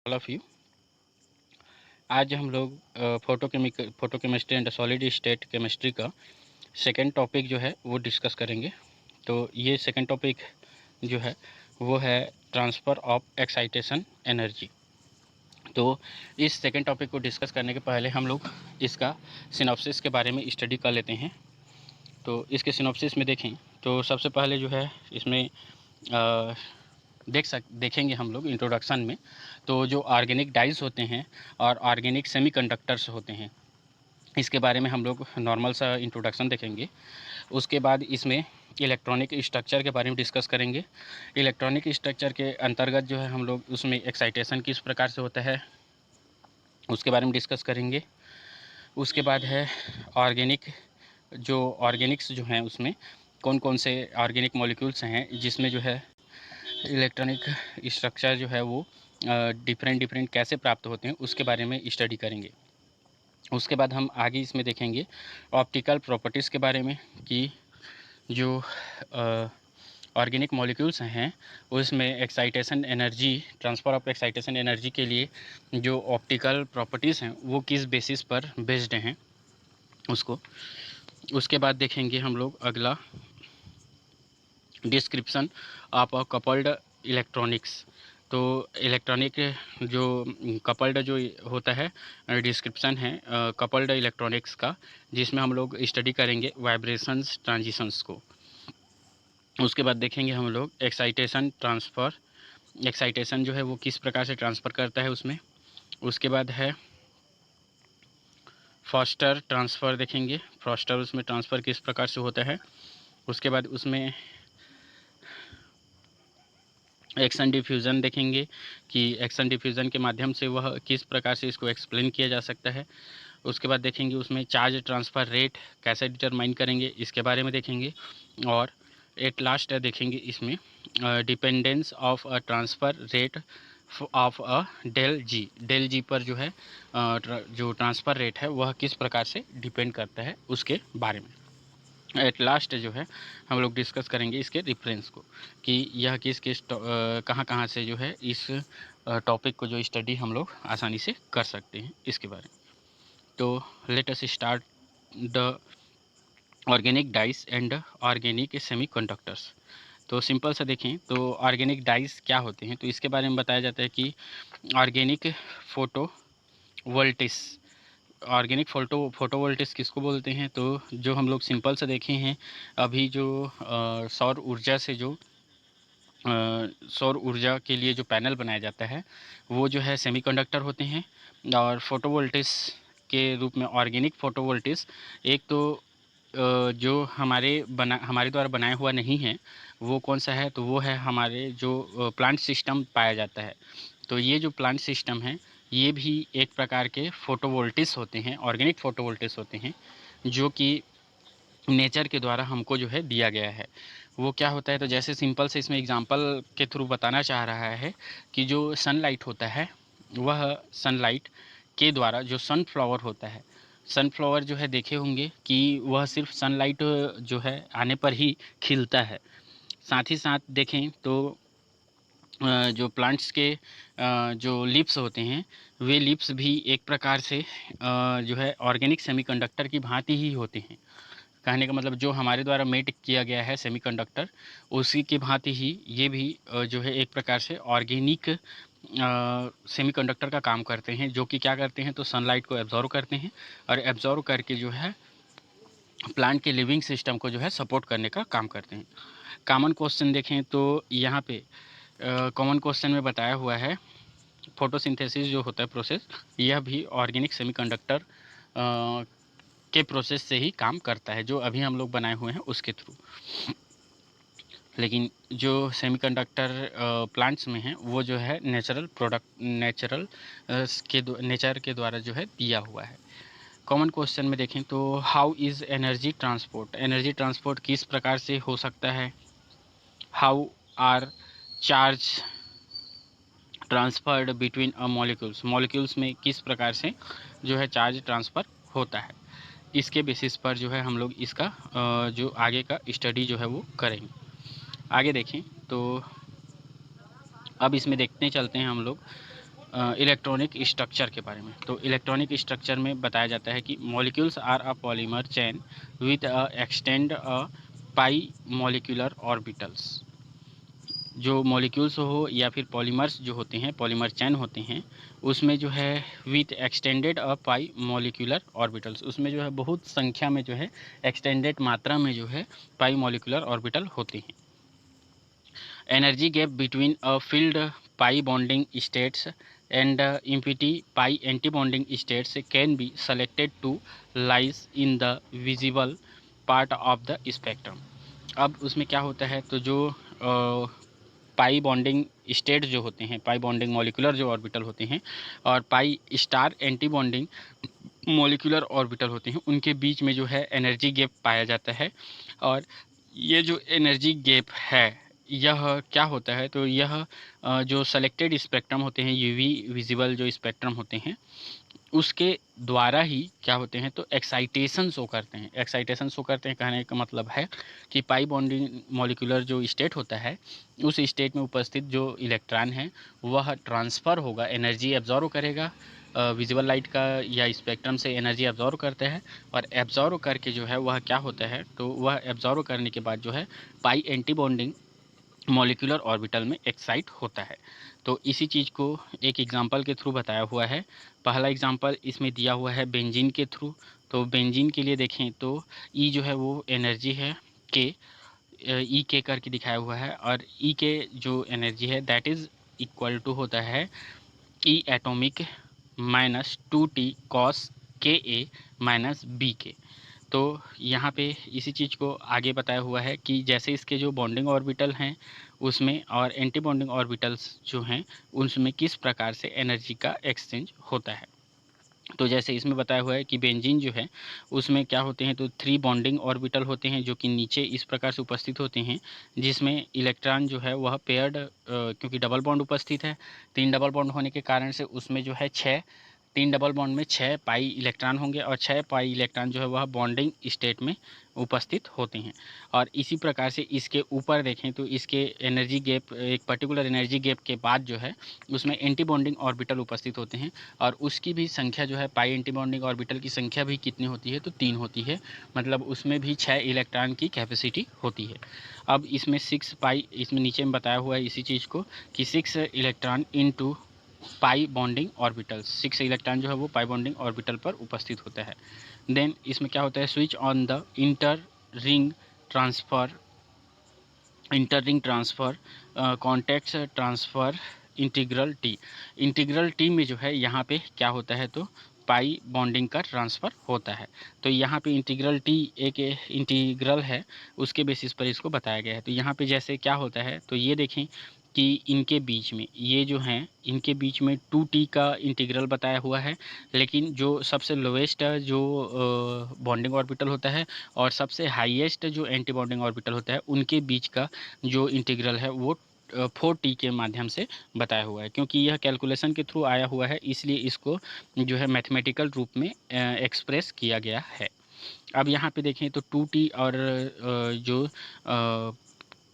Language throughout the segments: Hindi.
All of you. आज हम लोग photochemistry and solid state chemistry का सेकेंड टॉपिक जो है वो डिस्कस करेंगे। तो ये सेकेंड टॉपिक जो है वो है ट्रांसफ़र ऑफ एक्साइटेशन एनर्जी। तो इस सेकेंड टॉपिक को डिस्कस करने के पहले हम लोग इसका सिनॉप्सिस के बारे में स्टडी कर लेते हैं। तो इसके सिनॉप्सिस में देखें तो सबसे पहले जो है इसमें देखेंगे हम लोग इंट्रोडक्शन में। तो जो ऑर्गेनिक डाइज होते हैं और ऑर्गेनिक सेमीकंडक्टर्स होते हैं, इसके बारे में हम लोग नॉर्मल सा इंट्रोडक्शन देखेंगे। उसके बाद इसमें इलेक्ट्रॉनिक स्ट्रक्चर के बारे में डिस्कस करेंगे। इलेक्ट्रॉनिक स्ट्रक्चर के अंतर्गत जो है हम लोग उसमें एक्साइटेशन किस प्रकार से होता है उसके बारे में डिस्कस करेंगे। उसके बाद है ऑर्गेनिक, जो ऑर्गेनिक्स जो हैं उसमें कौन कौन से ऑर्गेनिक मॉलिक्यूल्स हैं जिसमें जो है इलेक्ट्रॉनिक स्ट्रक्चर जो है वो डिफरेंट कैसे प्राप्त होते हैं उसके बारे में स्टडी करेंगे। उसके बाद हम आगे इसमें देखेंगे ऑप्टिकल प्रॉपर्टीज़ के बारे में कि जो ऑर्गेनिक मॉलिक्यूल्स हैं उसमें excitation energy, transfer of excitation energy के लिए जो ऑप्टिकल प्रॉपर्टीज़ हैं वो किस बेसिस पर बेस्ड हैं उसको। उसके बाद देखेंगे हम लोग अगला डिस्क्रिप्शन ऑफ कपल्ड इलेक्ट्रॉनिक्स। तो इलेक्ट्रॉनिक जो कपल्ड जो होता है डिस्क्रिप्शन है कपल्ड इलेक्ट्रॉनिक्स का, जिसमें हम लोग स्टडी करेंगे वाइब्रेशंस ट्रांजिशंस को। उसके बाद देखेंगे हम लोग एक्साइटेशन ट्रांसफ़र, एक्साइटेशन जो है वो किस प्रकार से ट्रांसफ़र करता है उसमें। उसके बाद है फॉस्टर ट्रांसफ़र, देखेंगे फॉस्टर उसमें ट्रांसफ़र किस प्रकार से होता है। उसके बाद उसमें एक्शन डिफ्यूज़न देखेंगे कि एक्शन डिफ्यूज़न के माध्यम से वह किस प्रकार से इसको एक्सप्लेन किया जा सकता है। उसके बाद देखेंगे उसमें चार्ज ट्रांसफ़र रेट कैसे डिटरमाइन करेंगे इसके बारे में देखेंगे। और एट लास्ट देखेंगे इसमें dependence of a transfer rate of a del G पर जो है जो ट्रांसफ़र रेट है वह किस प्रकार से डिपेंड करता है उसके बारे में। एट लास्ट जो है हम लोग डिस्कस करेंगे इसके रेफरेंस को कि यह किस किस कहाँ कहाँ से जो है इस टॉपिक को जो स्टडी हम लोग आसानी से कर सकते हैं इसके बारे में। तो let us start the organic dice and organic semiconductors. तो सिंपल सा देखें तो ऑर्गेनिक डाइस क्या होते हैं तो इसके बारे में बताया जाता है कि ऑर्गेनिक फोटो वोल्टिस, ऑर्गेनिक फोटोवोल्टिक्स किसको बोलते हैं। तो जो हम लोग सिंपल से देखे हैं अभी जो सौर ऊर्जा से जो सौर ऊर्जा के लिए जो पैनल बनाया जाता है वो जो है सेमीकंडक्टर होते हैं। और फोटोवोल्टिक्स के रूप में ऑर्गेनिक फोटोवोल्टिक्स एक तो जो हमारे द्वारा बनाया हुआ नहीं है वो कौन सा है, तो वो है हमारे जो प्लांट सिस्टम पाया जाता है। तो ये जो प्लांट सिस्टम है ये भी एक प्रकार के फोटोवोल्टिक्स होते हैं, ऑर्गेनिक फोटोवोल्टिक्स होते हैं, जो कि नेचर के द्वारा हमको जो है दिया गया है। वो क्या होता है तो जैसे सिंपल से इसमें एग्जांपल के थ्रू बताना चाह रहा है कि जो सनलाइट होता है वह सनलाइट के द्वारा जो सनफ्लावर होता है, सनफ्लावर जो है देखे होंगे कि वह सिर्फ सनलाइट जो है आने पर ही खिलता है। साथ ही साथ देखें तो जो प्लांट्स के जो लीव्स होते हैं वे लीव्स भी एक प्रकार से जो है ऑर्गेनिक सेमीकंडक्टर की भांति ही होते हैं। कहने का मतलब जो हमारे द्वारा मेड किया गया है सेमीकंडक्टर उसी की भांति ही ये भी जो है एक प्रकार से ऑर्गेनिक सेमीकंडक्टर का काम करते हैं, जो कि क्या करते हैं तो सनलाइट को एब्जॉर्व करते हैं और एब्जॉर्व करके जो है प्लांट के लिविंग सिस्टम को जो है सपोर्ट करने का काम करते हैं। कॉमन क्वेश्चन देखें तो यहाँ पे कॉमन क्वेश्चन में बताया हुआ है फोटोसिंथेसिस जो होता है प्रोसेस, यह भी ऑर्गेनिक सेमीकंडक्टर के प्रोसेस से ही काम करता है जो अभी हम लोग बनाए हुए हैं उसके थ्रू। लेकिन जो सेमीकंडक्टर प्लांट्स में है वो जो है नेचुरल प्रोडक्ट, नेचर के द्वारा जो है दिया हुआ है। कॉमन क्वेश्चन में देखें तो how is energy transport, energy transport किस प्रकार से हो सकता है। How are charge transferred between a molecules, molecules में किस प्रकार से जो है चार्ज ट्रांसफ़र होता है, इसके बेसिस पर जो है हम लोग इसका जो आगे का स्टडी जो है वो करेंगे। आगे देखें तो अब इसमें देखते चलते हैं हम लोग इलेक्ट्रॉनिक स्ट्रक्चर के बारे में। तो इलेक्ट्रॉनिक स्ट्रक्चर में बताया जाता है कि molecules are a polymer chain with a extend a pi molecular orbitals. जो मॉलिक्यूल्स हो या फिर पॉलीमर्स जो होते हैं, पॉलीमर चैन होते हैं, उसमें जो है with extended a pi molecular orbitals, उसमें जो है बहुत संख्या में जो है एक्सटेंडेड मात्रा में जो है पाई मॉलिक्यूलर ऑर्बिटल होते हैं। Energy gap between a filled pi bonding states and empty pi antibonding states can be selected to lies in the visible part of the spectrum. अब उसमें क्या होता है, तो जो पाई बॉन्डिंग स्टेट जो होते हैं, पाई बॉन्डिंग मॉलिक्यूलर जो ऑर्बिटल होते हैं और pi star anti bonding molecular orbital होते हैं, उनके बीच में जो है एनर्जी गैप पाया जाता है। और ये जो एनर्जी गैप है यह क्या होता है, तो यह जो सेलेक्टेड स्पेक्ट्रम होते हैं, यूवी विजिबल जो स्पेक्ट्रम होते हैं, उसके द्वारा ही क्या होते हैं, तो एक्साइटेशन शो करते हैं। एक्साइटेशन शो करते हैं कहने का मतलब है कि पाई बॉन्डिंग मॉलिक्यूलर जो स्टेट होता है, उस स्टेट में उपस्थित जो इलेक्ट्रॉन है वह ट्रांसफ़र होगा, एनर्जी एब्जॉर्व करेगा, विजिबल लाइट का या स्पेक्ट्रम से एनर्जी एब्जॉर्व करते हैं, और एब्जॉर्व करके जो है वह क्या होता है, तो वह एब्जॉर्व करने के बाद जो है पाई एंटी बॉन्डिंग मॉलिक्यूलर ऑर्बिटल में एक्साइट होता है। तो इसी चीज़ को एक एग्जांपल के थ्रू बताया हुआ है। पहला एग्जांपल इसमें दिया हुआ है बेंजीन के थ्रू। तो बेंजीन के लिए देखें तो ई जो है वो एनर्जी है के, ई के करके दिखाया हुआ है, और ई के जो एनर्जी है दैट इज़ इक्वल टू होता है ई एटॉमिक माइनस 2t कॉस के ए माइनस बी के। तो यहाँ पे इसी चीज़ को आगे बताया हुआ है कि जैसे इसके जो बॉन्डिंग ऑर्बिटल हैं उसमें और एंटी बॉन्डिंग ऑर्बिटल्स जो हैं उसमें किस प्रकार से एनर्जी का एक्सचेंज होता है। तो जैसे इसमें बताया हुआ है कि बेंजीन जो है उसमें क्या होते हैं, तो 3 बॉन्डिंग ऑर्बिटल होते हैं जो कि नीचे इस प्रकार से उपस्थित होते हैं, जिसमें इलेक्ट्रॉन जो है वह पेयर्ड, क्योंकि डबल बॉन्ड उपस्थित है, 3 डबल बॉन्ड होने के कारण से उसमें जो है 6, 3 डबल बॉन्ड में 6 पाई इलेक्ट्रॉन होंगे, और 6 पाई इलेक्ट्रॉन जो है वह बॉन्डिंग स्टेट में उपस्थित होते हैं। और इसी प्रकार से इसके ऊपर देखें तो इसके एनर्जी गैप, एक पर्टिकुलर एनर्जी गैप के बाद जो है उसमें एंटी बॉन्डिंग ऑर्बिटल उपस्थित होते हैं, और उसकी भी संख्या जो है पाई एंटी बॉन्डिंग ऑर्बिटल की संख्या भी कितनी होती है, तो 3 होती है, मतलब उसमें भी 6 इलेक्ट्रॉन की कैपेसिटी होती है। अब इसमें 6 पाई, इसमें नीचे में बताया हुआ है इसी चीज़ को कि 6 electron into pi bonding orbital, 6 electron जो है वो पाई बॉन्डिंग ऑर्बिटल पर उपस्थित होता है। देन इसमें क्या होता है, switch on the inter ring transfer contacts transfer integral T में जो है यहाँ पे क्या होता है, तो पाई बॉन्डिंग का ट्रांसफ़र होता है। तो यहाँ पे इंटीग्रल टी एक इंटीग्रल है, उसके बेसिस पर इसको बताया गया है। तो यहाँ पे जैसे क्या होता है, तो ये देखें कि इनके बीच में ये जो हैं इनके बीच में 2t का इंटीग्रल बताया हुआ है, लेकिन जो सबसे लोवेस्ट जो बॉन्डिंग ऑर्बिटल होता है और सबसे हाईएस्ट जो एंटी बॉन्डिंग ऑर्बिटल होता है उनके बीच का जो इंटीग्रल है वो 4t के माध्यम से बताया हुआ है। क्योंकि यह कैलकुलेशन के थ्रू आया हुआ है इसलिए इसको जो है मैथमेटिकल रूप में एक्सप्रेस किया गया है। अब यहाँ पे देखें तो 2t और जो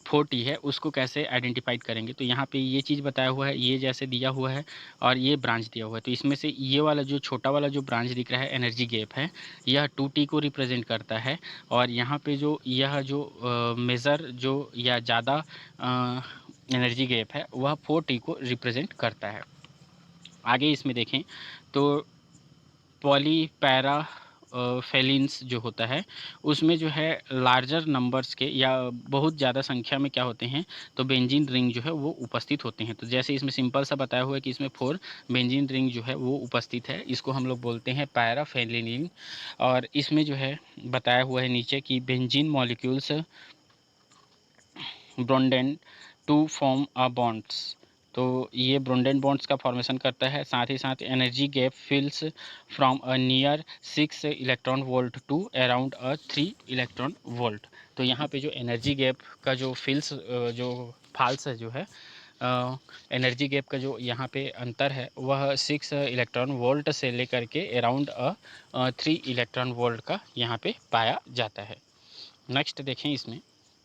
4t है उसको कैसे आइडेंटिफाइड करेंगे, तो यहाँ पे ये चीज़ बताया हुआ है, ये जैसे दिया हुआ है और ये ब्रांच दिया हुआ है, तो इसमें से ये वाला जो छोटा वाला जो ब्रांच दिख रहा है एनर्जी गैप है, यह 2t को रिप्रेजेंट करता है, और यहाँ पे जो यह जो मेज़र जो या ज़्यादा एनर्जी गैप है वह 4t को रिप्रेजेंट करता है। आगे इसमें देखें तो पॉलीपैरा फेलिन्स जो होता है उसमें जो है लार्जर नंबर्स के या बहुत ज़्यादा संख्या में क्या होते हैं, तो बेंजीन रिंग जो है वो उपस्थित होते हैं। तो जैसे इसमें सिंपल सा बताया हुआ है कि इसमें 4 बेंजीन रिंग जो है वो उपस्थित है, इसको हम लोग बोलते हैं पैराफेलिन। और इसमें जो है बताया हुआ है नीचे कि benzene molecules bonded to form a bonds, तो ये ब्रोंडेंट बॉन्ड्स का फॉर्मेशन करता है। साथ ही साथ energy gap fills from a near 6 electron volt to around a 3 electron volt. तो यहाँ पे जो एनर्जी गैप का जो फिल्स जो फाल्स है जो है एनर्जी गैप का जो यहाँ पे अंतर है वह 6 इलेक्ट्रॉन वोल्ट से लेकर के अराउंड 3 इलेक्ट्रॉन वोल्ट का यहाँ पे पाया जाता है। नेक्स्ट देखें इसमें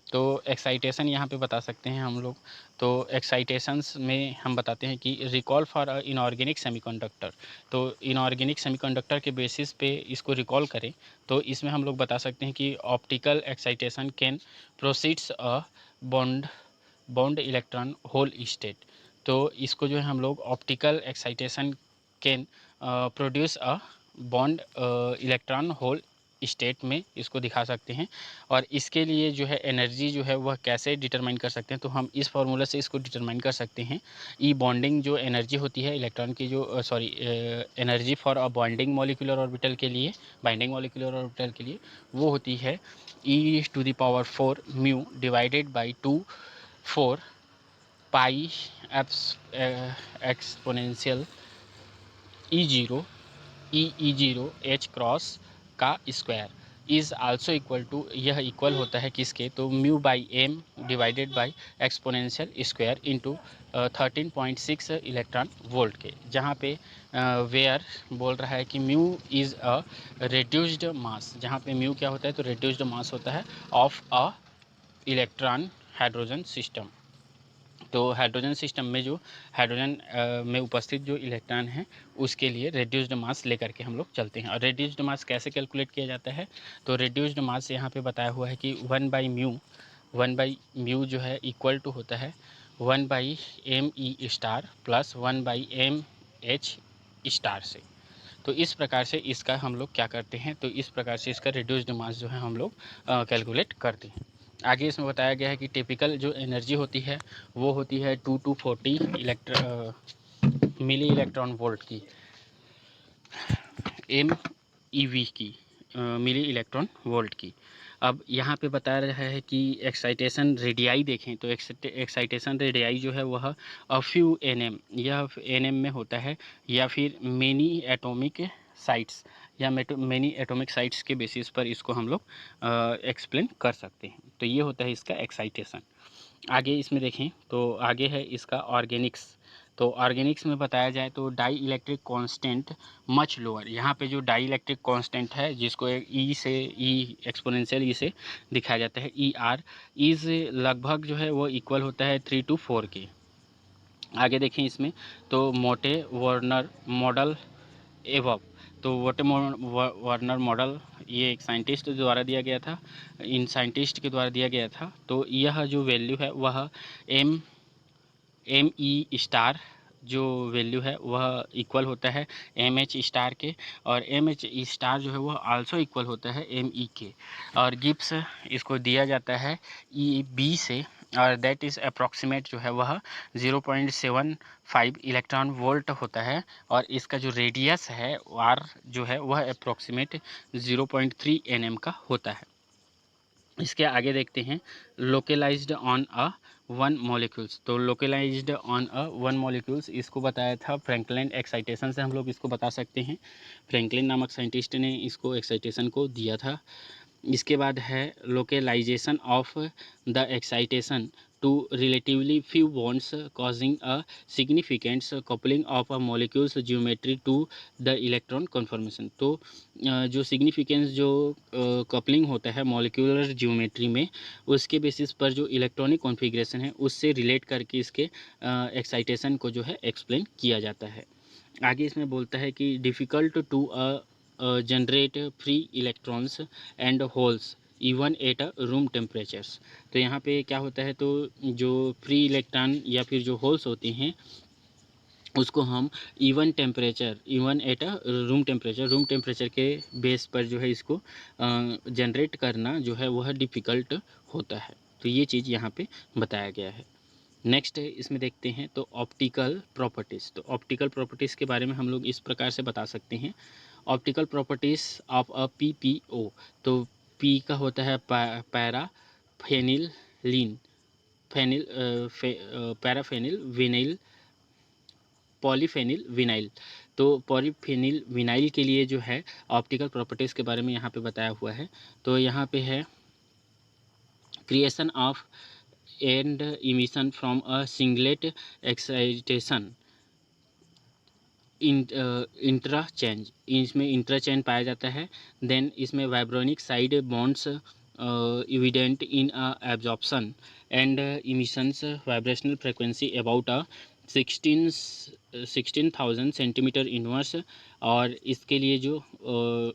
तो एक्साइटेशन यहाँ पे बता सकते हैं हम लोग। तो एक्साइटेशंस में हम बताते हैं कि recall for a inorganic semiconductor. तो इनऑर्गेनिक सेमीकंडक्टर के बेसिस पे इसको रिकॉल करें तो इसमें हम लोग बता सकते हैं कि optical excitation can proceeds a bond bond electron hole state. तो इसको जो है हम लोग optical excitation can produce a bond electron hole state में इसको दिखा सकते हैं। और इसके लिए जो है एनर्जी जो है वह कैसे डिटरमाइन कर सकते हैं, तो हम इस फार्मूला से इसको डिटरमाइन कर सकते हैं। ई बॉन्डिंग जो एनर्जी होती है इलेक्ट्रॉन की, जो sorry energy for a bonding molecular orbital के लिए, बाइंडिंग मॉलिक्यूलर ऑर्बिटल के लिए, वो होती है e⁴ mu divided by 2/4 pi exponential E0 E0 H cross का square is also equal to, यह इक्वल होता है किसके, तो mu by m divided by exponential square into 13.6 electron volt के, जहाँ पे वेयर बोल रहा है कि mu is a reduced mass, जहाँ पे म्यू क्या होता है, तो रिड्यूस्ड मास होता है of a electron hydrogen system. तो हाइड्रोजन सिस्टम में जो हाइड्रोजन में उपस्थित जो इलेक्ट्रॉन हैं उसके लिए रेड्यूस्ड मास लेकर के हम लोग चलते हैं। और रेड्यूस्ड मास कैसे कैलकुलेट किया जाता है, तो रेड्यूस्ड मास यहाँ पे बताया हुआ है कि 1/म्यू जो है इक्वल टू होता है 1/m star plus 1/m star से। तो इस प्रकार से इसका हम लोग क्या करते हैं, तो इस प्रकार से इसका रिड्यूस्ड मास जो है हम लोग कैलकुलेट करते हैं। आगे इसमें बताया गया है कि टिपिकल जो एनर्जी होती है वो होती है 2 to 40 मिली इलेक्ट्रॉन वोल्ट की, MeV की, मिली इलेक्ट्रॉन वोल्ट की। अब यहाँ पे बता रहा है कि एक्साइटेशन रेडियाई देखें तो एक्साइटेशन रेडियाई जो है वह अ फ्यू nm, यह nm में होता है, या फिर मेनी एटॉमिक साइट्स, या मेनी एटॉमिक साइट्स के बेसिस पर इसको हम लोग एक्सप्लेन कर सकते हैं। तो ये होता है इसका एक्साइटेशन। आगे इसमें देखें तो आगे है इसका ऑर्गेनिक्स। तो ऑर्गेनिक्स में बताया जाए तो dielectric constant much lower, यहाँ पे जो डाई इलेक्ट्रिक कांस्टेंट है जिसको ई से ई एक्सपोनेंशियल ई से दिखाया जाता है, ER इज़ लगभग जो है वो इक्वल होता है 3 to 4 के। आगे देखें इसमें तो मोटे वार्नर मॉडल एवब, तो वोटे वार्नर मॉडल ये एक साइंटिस्ट द्वारा दिया गया था, इन साइंटिस्ट के द्वारा दिया गया था। तो यह जो वैल्यू है वह ME स्टार जो वैल्यू है वह इक्वल होता है MH स्टार के, और MH स्टार जो है वह आल्सो इक्वल होता है ME के। और गिब्स इसको दिया जाता है EB से, और दैट इज़ अप्रॉक्सीमेट जो है वह 0.75 इलेक्ट्रॉन वोल्ट होता है। और इसका जो रेडियस है R जो है वह अप्रॉक्सीमेट 0.3 nm का होता है। इसके आगे देखते हैं localised on a one molecules. तो localised on a one molecules इसको बताया था फ्रैंकलिन एक्साइटेशन से हम लोग इसको बता सकते हैं। फ्रैंकलिन नामक साइंटिस्ट ने इसको एक्साइटेशन को दिया था। इसके बाद है localization of the excitation to relatively few bonds causing a significant coupling of a molecule's geometry to the electron conformation. तो जो सिग्निफिकेंस जो कपलिंग होता है मॉलिक्यूलर ज्योमेट्री में, उसके बेसिस पर जो इलेक्ट्रॉनिक कॉन्फ़िगरेशन है उससे रिलेट करके इसके एक्साइटेशन को जो है एक्सप्लेन किया जाता है। आगे इसमें बोलता है कि difficult to generate free electrons and holes even at a room temperatures. तो यहाँ पे क्या होता है, तो जो फ्री इलेक्ट्रॉन या फिर जो होल्स होते हैं उसको हम even at a room temperature के बेस पर जो है इसको जनरेट करना जो है वह डिफ़िकल्ट होता है। तो ये चीज़ यहाँ पे बताया गया है। नेक्स्ट इसमें देखते हैं तो ऑप्टिकल प्रॉपर्टीज़। तो ऑप्टिकल प्रॉपर्टीज़ के बारे में हम लोग इस प्रकार से बता सकते हैं। Optical properties of a PPO। तो P का होता है पैराफेनिलीन, पैराफेनिल विनाइल, पॉलीफेनिल विनाइल। तो पॉलीफेनिल विनाइल के लिए जो है ऑप्टिकल प्रॉपर्टीज़ के बारे में यहाँ पे बताया हुआ है। तो यहाँ पे है creation of and emission from a singlet excitation intra change, इसमें इंट्रा चेंज पाया जाता है। देन इसमें vibronic side bonds evident in absorption and emissions vibrational frequency about a 16,000 centimetre inverse. और इसके लिए जो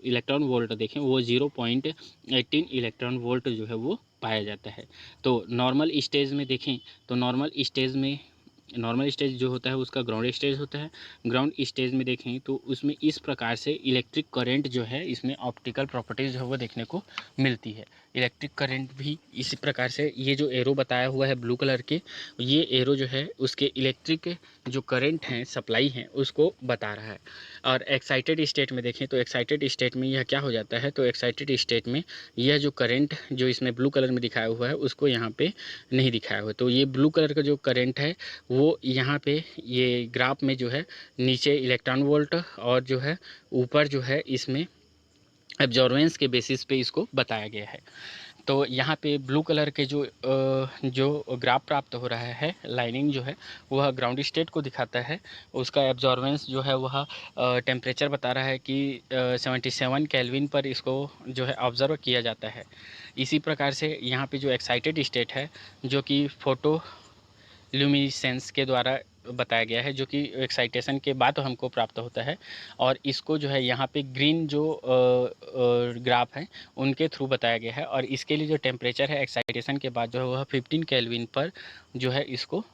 इलेक्ट्रॉन वोल्ट देखें वो 0.18 इलेक्ट्रॉन वोल्ट जो है वो पाया जाता है। तो नॉर्मल स्टेज में देखें तो नॉर्मल स्टेज जो होता है उसका ग्राउंड स्टेज होता है। ग्राउंड स्टेज में देखें तो उसमें इस प्रकार से इलेक्ट्रिक करंट जो है इसमें ऑप्टिकल प्रॉपर्टीज़ जो है वो देखने को मिलती है। इलेक्ट्रिक करंट भी इसी प्रकार से, ये जो एरो बताया हुआ है ब्लू कलर के, ये एरो जो है उसके इलेक्ट्रिक जो करंट हैं सप्लाई हैं उसको बता रहा है। और एक्साइटेड स्टेट में देखें तो एक्साइटेड स्टेट में यह क्या हो जाता है, तो एक्साइटेड स्टेट में यह जो करंट जो इसमें ब्लू कलर में दिखाया हुआ है उसको यहाँ पे नहीं दिखाया हुआ। तो ये ब्लू कलर का जो करंट है वो यहाँ पे ये ग्राफ में जो है नीचे इलेक्ट्रॉन वोल्ट और जो है ऊपर जो है इसमें एब्जॉर्बेंस के बेसिस पे इसको बताया गया है। तो यहाँ पे ब्लू कलर के जो ग्राफ प्राप्त हो रहा है लाइनिंग जो है वह ग्राउंड स्टेट को दिखाता है। उसका एब्जॉर्बेंस जो है वह टेम्परेचर बता रहा है कि 77 केल्विन पर इसको जो है ऑब्ज़र्व किया जाता है। इसी प्रकार से यहाँ पे जो एक्साइटेड स्टेट है जो कि फोटो ल्यूमिनेसेंस के द्वारा बताया गया है, जो कि एक्साइटेशन के बाद हमको प्राप्त होता है। और इसको जो है यहाँ पे ग्रीन जो ग्राफ हैं उनके थ्रू बताया गया है। और इसके लिए जो टेम्परेचर है एक्साइटेशन के बाद जो है वह 15 केल्विन पर जो है इसको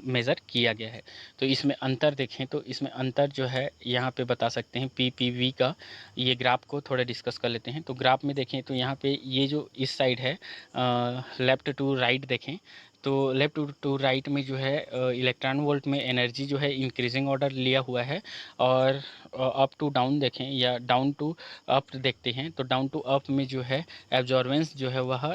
मेज़र किया गया है। तो इसमें अंतर देखें तो इसमें अंतर जो है यहाँ पे बता सकते हैं PPV का। ये ग्राफ को थोड़ा डिस्कस कर लेते हैं। तो ग्राफ में देखें तो यहाँ पे ये जो इस साइड है लेफ़्ट टू राइट देखें तो लेफ़्ट टू राइट में जो है इलेक्ट्रॉन वोल्ट में एनर्जी जो है इंक्रीजिंग ऑर्डर लिया हुआ है। और अप टू डाउन देखें या डाउन टू अप देखते हैं तो डाउन टू अप में जो है एब्जॉर्बेंस जो है वह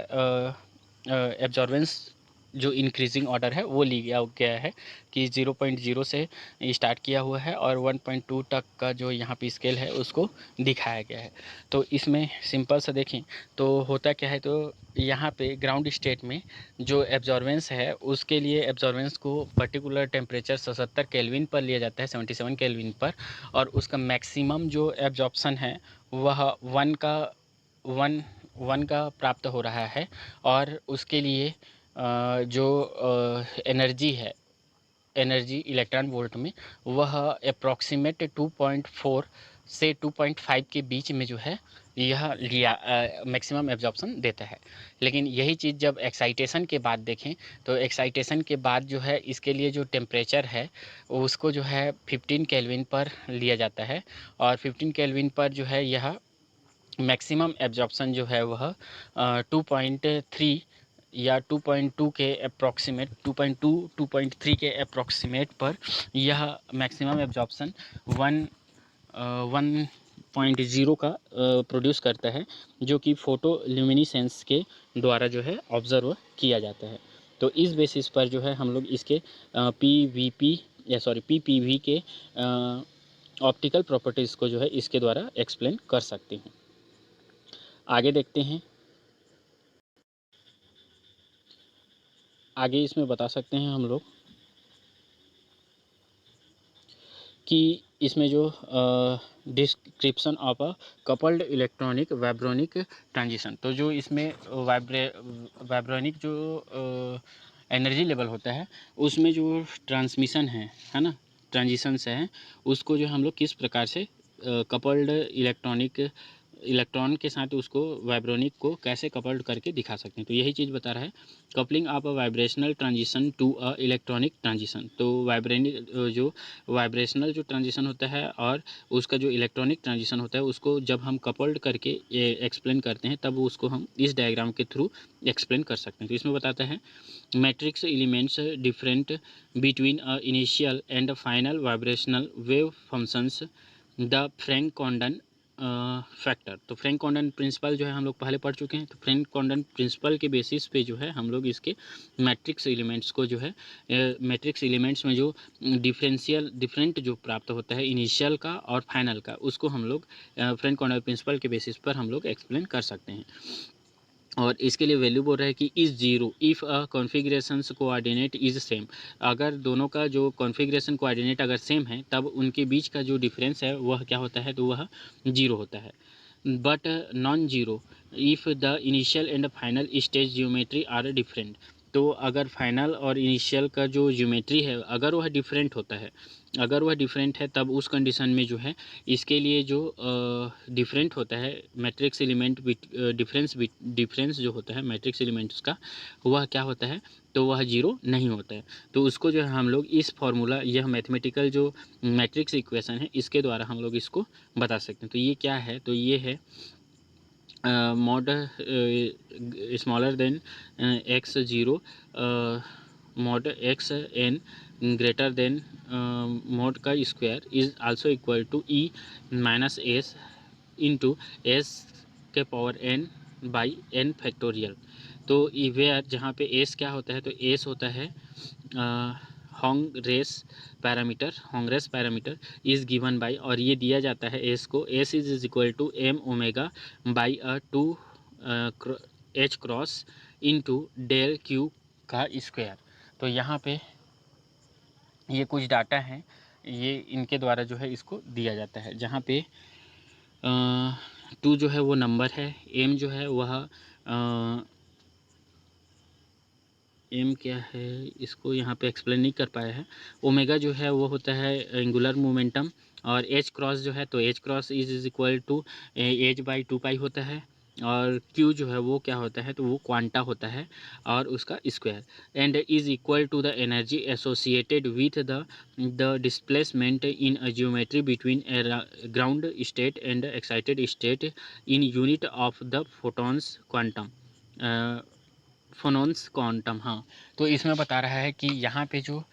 एब्जॉर्बेंस जो इंक्रीजिंग ऑर्डर है वो लिया गया है कि 0.0 से स्टार्ट किया हुआ है और 1.2 तक का जो यहाँ पे स्केल है उसको दिखाया गया है। तो इसमें सिंपल सा देखें तो होता क्या है, तो यहाँ पे ग्राउंड स्टेट में जो एब्जॉर्बेंस है उसके लिए एब्जॉर्बेंस को पर्टिकुलर टेम्परेचर 77 केल्विन पर लिया जाता है, 77 केल्विन पर। और उसका मैक्सिमम जो एब्जॉर्प्शन है वह वन का प्राप्त हो रहा है। और उसके लिए जो एनर्जी है, एनर्जी इलेक्ट्रॉन वोल्ट में वह अप्रॉक्सीमेट 2.4 से 2.5 के बीच में जो है यह लिया मैक्सिमम एब्जॉर्प्शन देता है। लेकिन यही चीज़ जब एक्साइटेशन के बाद देखें तो एक्साइटेशन के बाद जो है इसके लिए जो टेम्परेचर है उसको जो है 15 केल्विन पर लिया जाता है। और 15 केल्विन पर जो है यह मैक्सिमम एब्जॉर्प्शन जो है वह 2.3 या 2.2 के अप्रॉक्सीमेट 2.2 2.3 के अप्रॉक्सीमेट पर यह मैक्सिमम एब्जॉर्प्शन 1.0 का प्रोड्यूस करता है, जो कि फोटो ल्यूमिनेसेंस के द्वारा जो है ऑब्ज़र्व किया जाता है। तो इस बेसिस पर जो है हम लोग इसके PPV के ऑप्टिकल प्रॉपर्टीज़ को जो है इसके द्वारा एक्सप्लेन कर सकते हैं। आगे देखते हैं। आगे इसमें बता सकते हैं हम लोग कि इसमें जो description of a coupled electronic vibronic transition, तो जो इसमें वाइब्रोनिक जो एनर्जी लेवल होता है उसमें जो ट्रांसमिशन है ना, ट्रांजिशंस हैं उसको जो हम लोग किस प्रकार से कपल्ड इलेक्ट्रॉन के साथ उसको वाइब्रोनिक को कैसे कपल्ड करके दिखा सकते हैं। तो यही चीज़ बता रहा है, coupling of a vibrational transition to a electronic transition. तो वाइब्रेशनल जो ट्रांजिशन होता है और उसका जो इलेक्ट्रॉनिक ट्रांजिशन होता है उसको जब हम कपल्ड करके एक्सप्लेन करते हैं तब उसको हम इस डायग्राम के थ्रू एक्सप्लेन कर सकते हैं। तो इसमें बताता है matrix elements different between a initial and final vibrational wave functions the Frank Condon factor. तो फ्रैंक कॉन्डन प्रिंसिपल जो है हम लोग पहले पढ़ चुके हैं। तो फ्रैंक कॉन्डन प्रिंसिपल के बेसिस पे जो है हम लोग इसके मैट्रिक्स एलिमेंट्स को जो है मैट्रिक्स एलिमेंट्स में जो डिफरेंट जो प्राप्त होता है इनिशियल का और फाइनल का, उसको हम लोग फ्रैंक कॉन्डन प्रिंसिपल के बेसिस पर हम लोग एक्सप्लेन कर सकते हैं। और इसके लिए वैल्यू बोल रहा है कि is zero if a configurations coordinate is same. अगर दोनों का जो कॉन्फ़िगरेशन कोऑर्डिनेट अगर सेम है तब उनके बीच का जो डिफरेंस है वह क्या होता है, तो वह जीरो होता है। but non-zero if the initial and final stage geometry are different। तो अगर फाइनल और इनिशियल का जो ज्योमेट्री है अगर वह डिफरेंट होता है, अगर वह डिफरेंट है तब उस कंडीशन में जो है इसके लिए जो डिफरेंट होता है मैट्रिक्स एलिमेंट डिफरेंस जो होता है मैट्रिक्स एलिमेंट्स का, वह क्या होता है, तो वह जीरो नहीं होता है। तो उसको जो है हम लोग इस फॉर्मूला, यह मैथमेटिकल जो मैट्रिक्स इक्वेशन है इसके द्वारा हम लोग इसको बता सकते हैं। तो ये क्या है, तो ये है mod smaller than x0 mod x n greater than mod का square is also equal to e minus s into s के power n by n factorial. तो वेयर जहाँ पे s क्या होता है, तो s होता है Huang Rhys parameter is given by, और ये दिया जाता है s को, s is equal to m omega by 2 h cross into del q का स्क्वायर। तो यहाँ पे ये कुछ डाटा हैं, ये इनके द्वारा जो है इसको दिया जाता है, जहाँ पे 2 जो है वो नंबर है, m जो है वह m क्या है इसको यहाँ पे एक्सप्लेन नहीं कर पाया है। ओमेगा जो है वो होता है एंगुलर मोमेंटम, और h क्रॉस जो है तो h cross is equal to h by 2 pi होता है, और q जो है वो क्या होता है, तो वो क्वांटा होता है और उसका square, and is equal to the energy associated with the displacement in a geometry between ground state and excited state in unit of the photons quantum phonons quantum. हाँ, तो इसमें बता रहा है कि यहाँ पे जो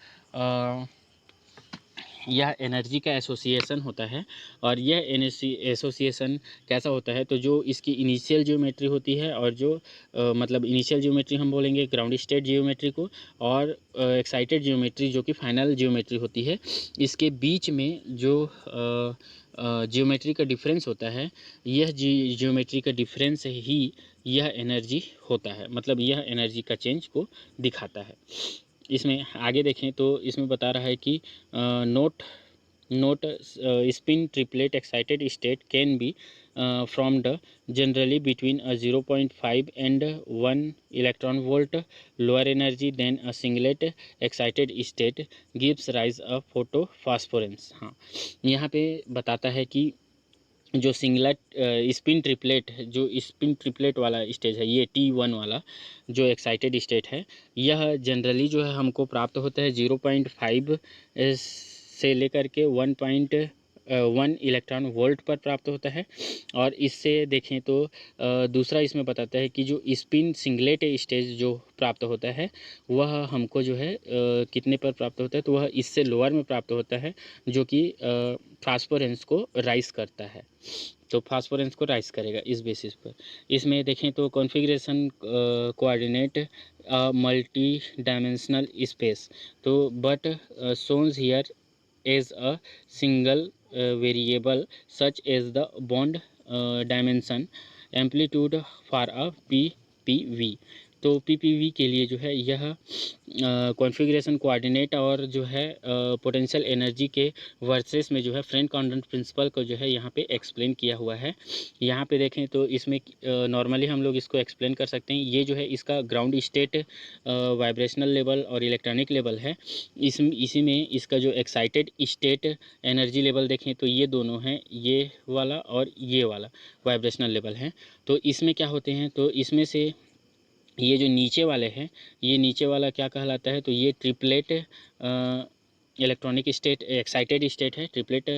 यह एनर्जी का एसोसिएशन होता है, और यह एनर्जी एसोसिएशन कैसा होता है, तो जो इसकी इनिशियल ज्योमेट्री होती है और जो मतलब इनिशियल ज्योमेट्री हम बोलेंगे ग्राउंड स्टेट ज्योमेट्री को, और एक्साइटेड ज्योमेट्री जो कि फाइनल ज्योमेट्री होती है, इसके बीच में जो ज्योमेट्री का डिफरेंस होता है, यह ज्योमेट्री का डिफरेंस ही यह एनर्जी होता है, मतलब यह एनर्जी का चेंज को दिखाता है। इसमें आगे देखें तो इसमें बता रहा है कि note spin triplet excited state can be from the generally between 0.5 and 1 electron volt lower energy than a singlet excited state gives rise a photo phosphorescence. हाँ, यहाँ पे बताता है कि जो सिंगलेट स्पिन ट्रिपलेट वाला स्टेज है, ये T1 वाला जो एक्साइटेड स्टेट है, यह जनरली जो है हमको प्राप्त होता है 0.5 से लेकर के 1.1 इलेक्ट्रॉन वोल्ट पर प्राप्त होता है। और इससे देखें तो दूसरा इसमें बताता है कि जो स्पिन सिंगलेट स्टेज जो प्राप्त होता है वह हमको जो है कितने पर प्राप्त होता है, तो वह इससे लोअर में प्राप्त होता है, जो कि फास्फोरेंस को राइज करता है। तो फास्फोरेंस को राइज करेगा इस बेसिस पर। इसमें देखें तो configuration coordinate multi dimensional space, तो but shown here as a single variable such as the bond dimension amplitude for a PPV। तो PPV के लिए जो है यह कॉन्फ़िगरेशन कोऑर्डिनेट और जो है पोटेंशियल एनर्जी के वर्सेस में जो है फ्रेंड कॉन्डन प्रिंसिपल को जो है यहाँ पे एक्सप्लेन किया हुआ है। यहाँ पे देखें तो इसमें नॉर्मली हम लोग इसको एक्सप्लेन कर सकते हैं। ये जो है इसका ग्राउंड स्टेट वाइब्रेशनल लेवल और इलेक्ट्रॉनिक लेवल है। इसी में इसका जो एक्साइटेड स्टेट एनर्जी लेवल देखें तो ये दोनों हैं, ये वाला और ये वाला वाइब्रेशनल लेवल है। तो इसमें क्या होते हैं, तो इसमें से ये जो नीचे वाले हैं, ये नीचे वाला क्या कहलाता है, तो ये triplet electronic state excited state है, ट्रिपलेट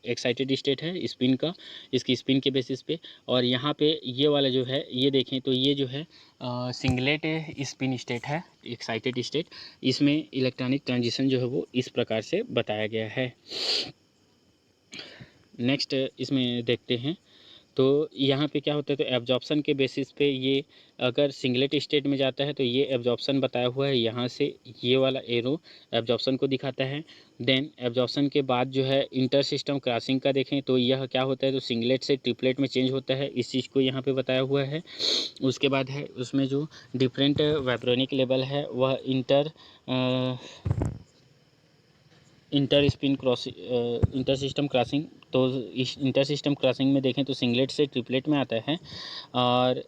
एक्साइटेड स्टेट है स्पिन का, इसकी स्पिन के बेसिस पे। और यहाँ पे ये वाला जो है, ये देखें तो ये जो है सिंगलेट स्पिन स्टेट है, एक्साइटेड स्टेट। इसमें इलेक्ट्रॉनिक ट्रांजिशन जो है वो इस प्रकार से बताया गया है। नेक्स्ट इसमें देखते हैं, तो यहाँ पे क्या होता है, तो एब्जॉर्प्शन के बेसिस पे ये अगर सिंगलेट स्टेट में जाता है तो ये एब्जॉर्प्शन बताया हुआ है, यहाँ से ये वाला एरो एब्जॉर्प्शन को दिखाता है। देन एब्जॉर्प्शन के बाद जो है इंटर सिस्टम क्रॉसिंग का देखें तो यह क्या होता है, तो सिंगलेट से ट्रिपलेट में चेंज होता है, इस चीज़ को यहाँ पे बताया हुआ है। उसके बाद है उसमें जो डिफरेंट वाइब्रोनिक लेवल है वह इंटर इंटर सिस्टम क्रॉसिंग। तो इस इंटर सिस्टम क्रॉसिंग में देखें तो सिंगलेट से ट्रिपलेट में आता है। और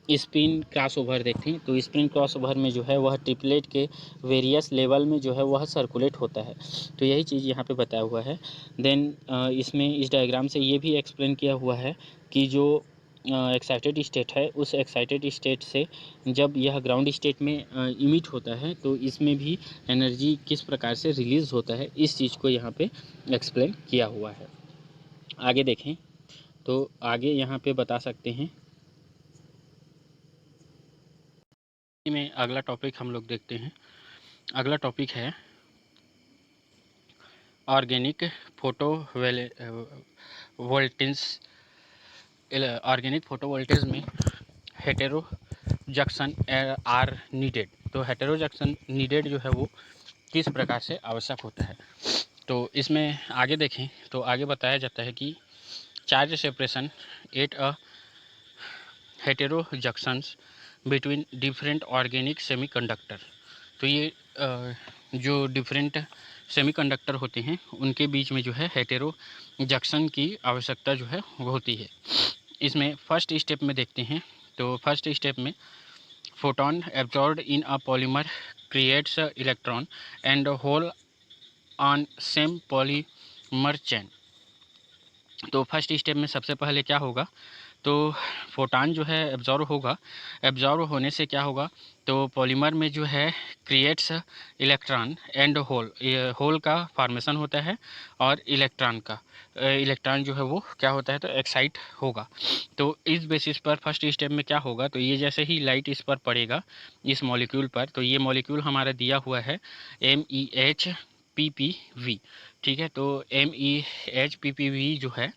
स्पिन क्रॉस ओवर देखते हैं तो स्पिन क्रॉस ओवर में जो है वह ट्रिपलेट के वेरियस लेवल में जो है वह सर्कुलेट होता है। तो यही चीज़ यहाँ पे बताया हुआ है। देन इसमें इस डायग्राम से ये भी एक्सप्लेन किया हुआ है कि जो एक्साइटेड स्टेट है उस एक्साइटेड स्टेट से जब यह ग्राउंड स्टेट में इमिट होता है तो इसमें भी एनर्जी किस प्रकार से रिलीज़ होता है, इस चीज़ को यहाँ पे एक्सप्लेन किया हुआ है। आगे देखें तो आगे यहाँ पे बता सकते हैं में अगला टॉपिक हम लोग देखते हैं। अगला टॉपिक है organic photo voltage. Organic photo voltage में हेटेरो जंक्शन आर नीडेड। तो हेटेरो जंक्शन नीडेड जो है वो किस प्रकार से आवश्यक होता है। तो इसमें आगे देखें तो आगे बताया जाता है कि charge separation at a hetero junctions between different organic semiconductor. तो ये जो डिफरेंट सेमीकंडक्टर होते हैं उनके बीच में जो है हेटेरो जंक्शन की आवश्यकता जो है वो होती है। इसमें फर्स्ट स्टेप में देखते हैं तो फर्स्ट स्टेप में photon absorbed in a polymer creates electron and hole on same polymer chain. तो फर्स्ट स्टेप में सबसे पहले क्या होगा तो फोटान जो है एब्जॉर्व होगा। एब्जॉर्व होने से क्या होगा तो पॉलीमर में जो है creates electron and hole, hole का फॉर्मेशन होता है और इलेक्ट्रॉन जो है वो क्या होता है तो एक्साइट होगा। तो इस बेसिस पर फर्स्ट स्टेप में क्या होगा तो ये जैसे ही लाइट इस पर पड़ेगा इस मॉलिक्यूल पर, तो ये मॉलिक्यूल हमारा दिया हुआ है MEHPPV। ठीक है, तो MEHPPV जो है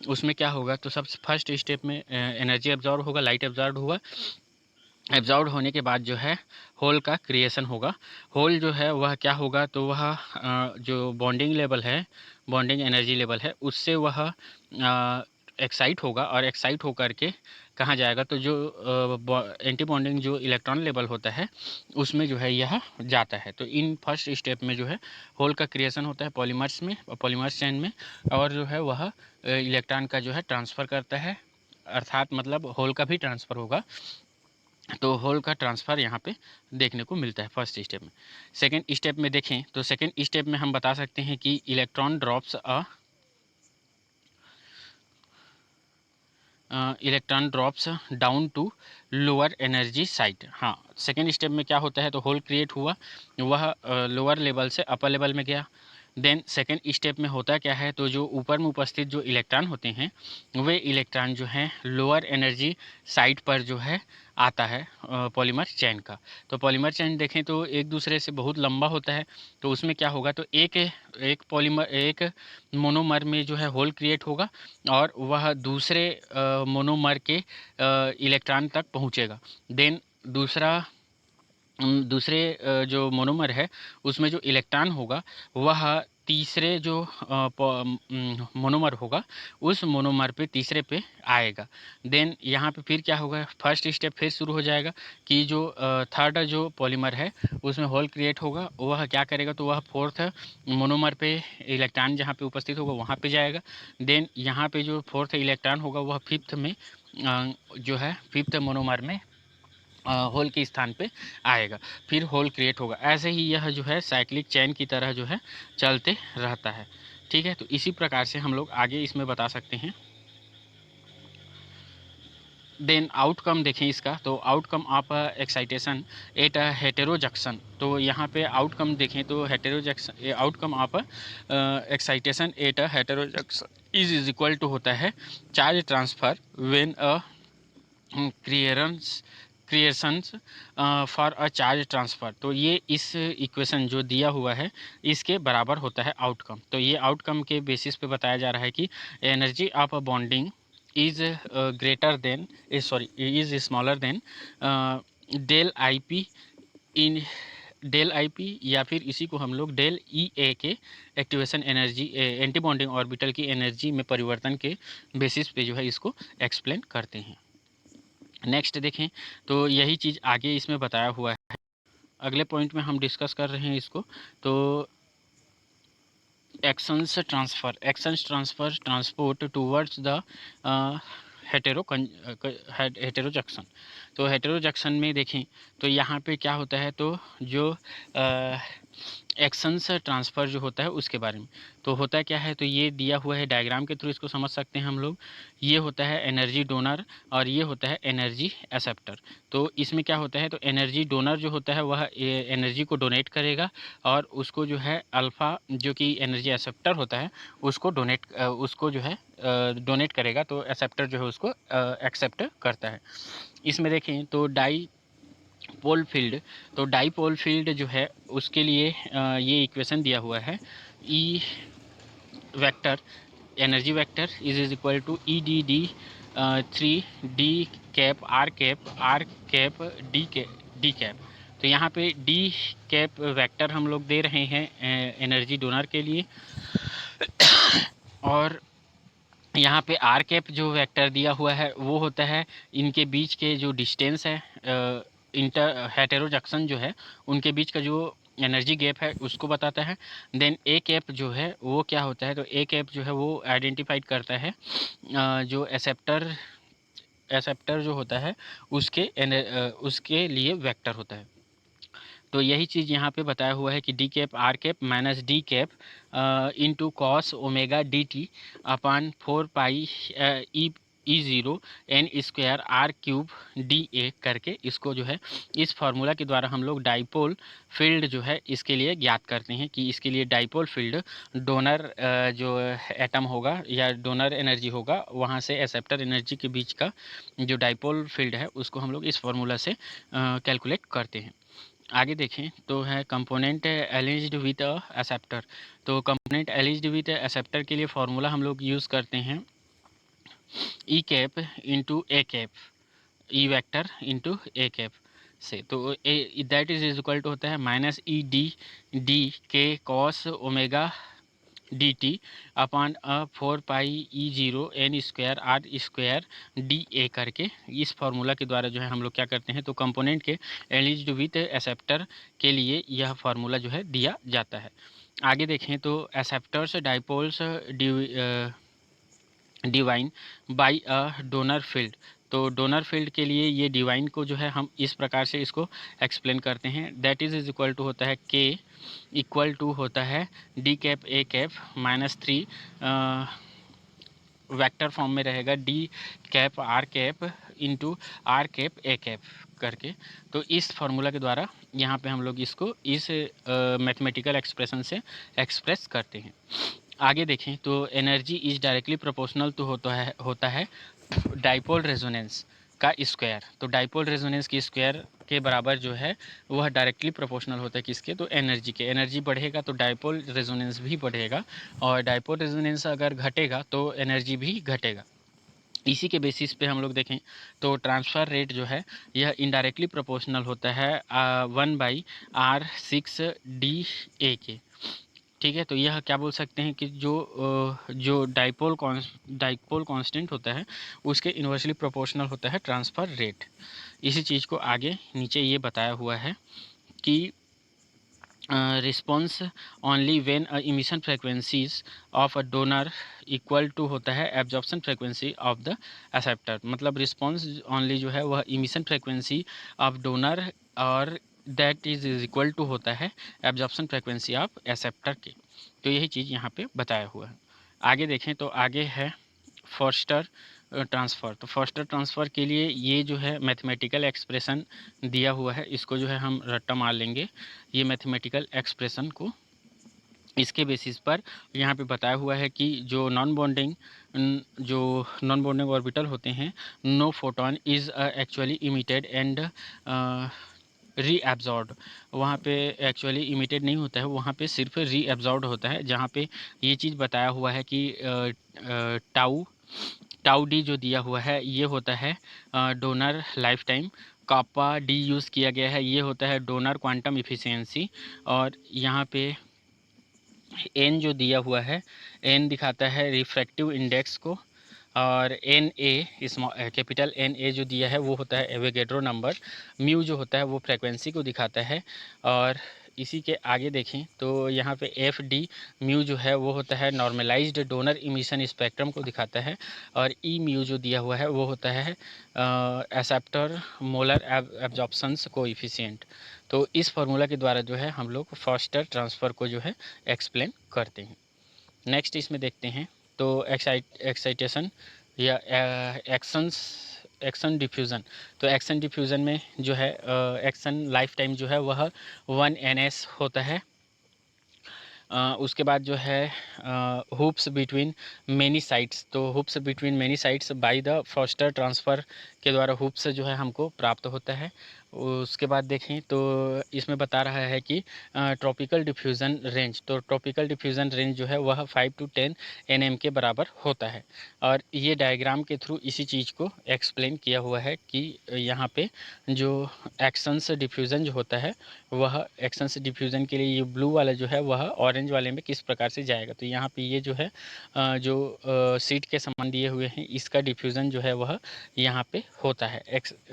उसमें क्या होगा तो सबसे फर्स्ट स्टेप में एनर्जी एब्जॉर्ब होगा, लाइट एब्जॉर्ब हुआ। एब्जॉर्ब होने के बाद जो है होल का क्रिएशन होगा। होल जो है वह क्या होगा तो वह जो बॉन्डिंग लेवल है, बॉन्डिंग एनर्जी लेवल है उससे वह एक्साइट होगा और एक्साइट होकर के कहाँ जाएगा तो जो एंटी बॉन्डिंग जो इलेक्ट्रॉन लेवल होता है उसमें जो है यह जाता है। तो इन फर्स्ट स्टेप में जो है होल का क्रिएशन होता है पॉलीमर्स में, पॉलीमर्स चेन में, और जो है वह इलेक्ट्रॉन का जो है ट्रांसफ़र करता है, अर्थात मतलब होल का भी ट्रांसफ़र होगा। तो होल का ट्रांसफ़र यहाँ पे देखने को मिलता है फर्स्ट स्टेप में। सेकंड स्टेप में देखें तो सेकंड स्टेप में हम बता सकते हैं कि electron drops down to lower energy site. हाँ, सेकेंड स्टेप में क्या होता है तो होल क्रिएट हुआ, वह लोअर लेवल से अपर लेवल में गया। देन सेकेंड स्टेप में होता क्या है तो जो ऊपर में उपस्थित जो इलेक्ट्रॉन होते हैं वे इलेक्ट्रॉन जो हैं लोअर एनर्जी साइट पर जो है आता है पॉलीमर चेन का। तो पॉलीमर चेन देखें तो एक दूसरे से बहुत लंबा होता है। तो उसमें क्या होगा तो एक मोनोमर में जो है होल क्रिएट होगा और वह दूसरे मोनोमर के इलेक्ट्रॉन तक पहुँचेगा। देन दूसरे जो मोनोमर है उसमें जो इलेक्ट्रॉन होगा वह तीसरे जो मोनोमर होगा उस मोनोमर पे तीसरे पे आएगा। देन यहाँ पे फिर क्या होगा फर्स्ट स्टेप फिर शुरू हो जाएगा कि जो थर्ड जो पॉलीमर है उसमें होल क्रिएट होगा, वह क्या करेगा तो वह फोर्थ मोनोमर पे इलेक्ट्रॉन जहाँ पे उपस्थित होगा वहाँ पे जाएगा। देन यहाँ पे जो फोर्थ इलेक्ट्रॉन होगा वह फिफ्थ में जो है फिफ्थ मोनोमर में होल के स्थान पे आएगा, फिर होल क्रिएट होगा। ऐसे ही यह जो है साइक्लिक चेन की तरह जो है चलते रहता है। ठीक है, तो इसी प्रकार से हम लोग आगे इसमें बता सकते हैं। देन आउटकम देखें इसका तो outcome of excitation at heterojunction. तो यहाँ पे आउटकम देखें तो heterojunction outcome of excitation at heterojunction is equal to होता है charge transfer when a creations for a charge transfer. तो ये इस इक्वेशन जो दिया हुआ है इसके बराबर होता है आउटकम। तो ये आउटकम के बेसिस पे बताया जा रहा है कि energy of a bonding is greater than is smaller than del I P in del I P, या फिर इसी को हम लोग डेल ई ए के activation energy anti bonding orbital की एनर्जी में परिवर्तन के बेसिस पे जो है इसको एक्सप्लेन करते हैं। नेक्स्ट देखें तो यही चीज़ आगे इसमें बताया हुआ है। अगले पॉइंट में हम डिस्कस कर रहे हैं इसको। तो excitons transfer transport towards the heterojunction. तो हेटेरोजंक्शन में देखें तो यहाँ पे क्या होता है, तो जो एक्शंस ट्रांसफ़र जो होता है उसके बारे में तो होता क्या है, तो ये दिया हुआ है डायग्राम के थ्रू, इसको समझ सकते हैं हम लोग। ये होता है एनर्जी डोनर और ये होता है एनर्जी एक्सेप्टर। तो इसमें क्या होता है, तो एनर्जी डोनर जो होता है वह एनर्जी को डोनेट करेगा और उसको जो है अल्फ़ा जो कि एनर्जी एक्सेप्टर होता है उसको जो है डोनेट करेगा, तो एक्सेप्टर जो है उसको एक्सेप्ट करता है। इसमें देखें तो डाईपोल फील्ड, तो डाईपोल फील्ड जो है उसके लिए ये इक्वेशन दिया हुआ है, E vector energy vector is equal to E D D 3 D cap R cap D cap. तो यहाँ पे डी कैप वेक्टर हम लोग दे रहे हैं एनर्जी डोनर के लिए, और यहाँ पे आर कैप जो वेक्टर दिया हुआ है वो होता है इनके बीच के जो डिस्टेंस है, इंटर हेटेरोजंक्शन जो है उनके बीच का जो एनर्जी गैप है उसको बताता है। देन ए कैप जो है वो क्या होता है, तो ए कैप जो है वो आइडेंटिफाइड करता है जो एक्सेप्टर जो होता है उसके लिए वेक्टर होता है। तो यही चीज़ यहाँ पे बताया हुआ है कि D cap R cap minus D cap into cos omega D T upon 4 pi E zero N square R cube D A करके इसको जो है इस फार्मूला के द्वारा हम लोग डाइपोल फील्ड जो है इसके लिए ज्ञात करते हैं कि इसके लिए डाइपोल फील्ड डोनर जो एटम होगा या डोनर एनर्जी होगा वहाँ से एक्सेप्टर एनर्जी के बीच का जो डाइपोल फील्ड है उसको हम लोग इस फार्मूला से कैलकुलेट करते हैं। आगे देखें तो है component aligned with a acceptor. तो कंपोनेंट एलिज्ड विद एक्सेप्टर के लिए फार्मूला हम लोग यूज़ करते हैं E cap into A cap, E vector into A cap से। तो दैट इज इक्वल टू होता है minus E D D K cos omega D T upon 4 pi E0 N square R square D A करके इस फार्मूला के द्वारा जो है हम लोग क्या करते हैं, तो कंपोनेंट के एलिज्ड विथ एक्सेप्टर के लिए यह फार्मूला जो है दिया जाता है। आगे देखें तो acceptors dipoles divine by a donor field. तो डोनर फील्ड के लिए ये डिवाइन को जो है हम इस प्रकार से इसको एक्सप्लेन करते हैं, दैट इज इक्वल टू होता है के इक्वल टू होता है D cap A cap minus 3 vector form में रहेगा D cap R cap into R cap A cap करके। तो इस फार्मूला के द्वारा यहाँ पे हम लोग इसको इस मैथमेटिकल एक्सप्रेशन से एक्सप्रेस करते हैं। आगे देखें तो एनर्जी इज डायरेक्टली प्रोपोर्शनल तो होता है डाइपोल रेजोनेंस का स्क्वायर। तो डाइपोल रेजोनेंस की स्क्वायर के बराबर जो है वह डायरेक्टली प्रोपोर्शनल होता है किसके, तो एनर्जी के। एनर्जी बढ़ेगा तो डाइपोल रेजोनेंस भी बढ़ेगा और डाइपोल रेजोनेंस अगर घटेगा तो एनर्जी भी घटेगा। इसी के बेसिस पे हम लोग देखें तो ट्रांसफ़र रेट जो है यह इनडायरेक्टली प्रोपोर्शनल होता है 1/R6D के। ठीक है, तो यह क्या बोल सकते हैं कि जो डाइपोल कांस्टेंट होता है उसके इन्वर्सली प्रोपोर्शनल होता है ट्रांसफ़र रेट। इसी चीज़ को आगे नीचे ये बताया हुआ है कि response only when emission frequencies of a donor equal to होता है absorption frequency of the acceptor. मतलब रिस्पॉन्स ओनली जो है वह इमिशन फ्रिक्वेंसी ऑफ डोनर और दैट इज इक्वल टू होता है एब्जॉर्प्शन फ्रिक्वेंसी ऑफ एक्सेप्टर के। तो यही चीज़ यहाँ पे बताया हुआ है। आगे देखें तो आगे है फोस्टर ट्रांसफ़र। तो फोस्टर ट्रांसफ़र के लिए ये जो है मैथमेटिकल एक्सप्रेशन दिया हुआ है, इसको जो है हम रट्टा मार लेंगे ये मैथमेटिकल एक्सप्रेशन को। इसके बेसिस पर यहाँ पे बताया हुआ है कि जो नॉन बॉन्डिंग ऑर्बिटल होते हैं, no photon is actually emitted and reabsorbed. वहाँ पे एक्चुअली इमिटेड नहीं होता है, वहाँ पे सिर्फ रीएब्जॉर्ब्ड होता है। जहाँ पे ये चीज़ बताया हुआ है कि टाउ डी जो दिया हुआ है ये होता है डोनर लाइफ टाइम, कापा डी यूज़ किया गया है ये होता है डोनर क्वांटम इफ़िशियंसी, और यहाँ पे एन जो दिया हुआ है एन दिखाता है रिफ्रैक्टिव इंडेक्स को, और N A capital N A जो दिया है वो होता है एवोगैड्रो नंबर, म्यू जो होता है वो फ्रेक्वेंसी को दिखाता है। और इसी के आगे देखें तो यहाँ पे एफ डी म्यू जो है वो होता है नॉर्मलाइज्ड डोनर इमिशन स्पेक्ट्रम को दिखाता है। और ई म्यू जो दिया हुआ है वो होता है एक्सेप्टर मोलर एब्जॉर्प्शंस कोएफिशिएंट। तो इस फार्मूला के द्वारा जो है हम लोग फॉस्टर ट्रांसफ़र को जो है एक्सप्लेन करते हैं। नेक्स्ट इसमें देखते हैं तो एक्साइटेशन या एक्शन डिफ्यूज़न। तो एक्शन डिफ्यूज़न में जो है एक्शन लाइफ टाइम जो है वह 1 ns होता है। उसके बाद जो है हुप्स बिटवीन मेनी साइट्स, तो hoops between many sites by the foster transfer के द्वारा हुप्स जो है हमको प्राप्त होता है। उसके बाद देखें तो इसमें बता रहा है कि ट्रॉपिकल डिफ्यूज़न रेंज, तो ट्रॉपिकल डिफ्यूज़न रेंज जो है वह 5 to 10 nm के बराबर होता है। और ये डायग्राम के थ्रू इसी चीज़ को एक्सप्लेन किया हुआ है कि यहाँ पे जो एक्शंस डिफ्यूज़न जो होता है वह एक्शंस डिफ्यूज़न के लिए ये ब्लू वाला जो है वह ऑरेंज वाले में किस प्रकार से जाएगा। तो यहाँ पे ये जो है जो सीट के समान दिए हुए हैं इसका डिफ्यूज़न जो है वह यहाँ पे होता है।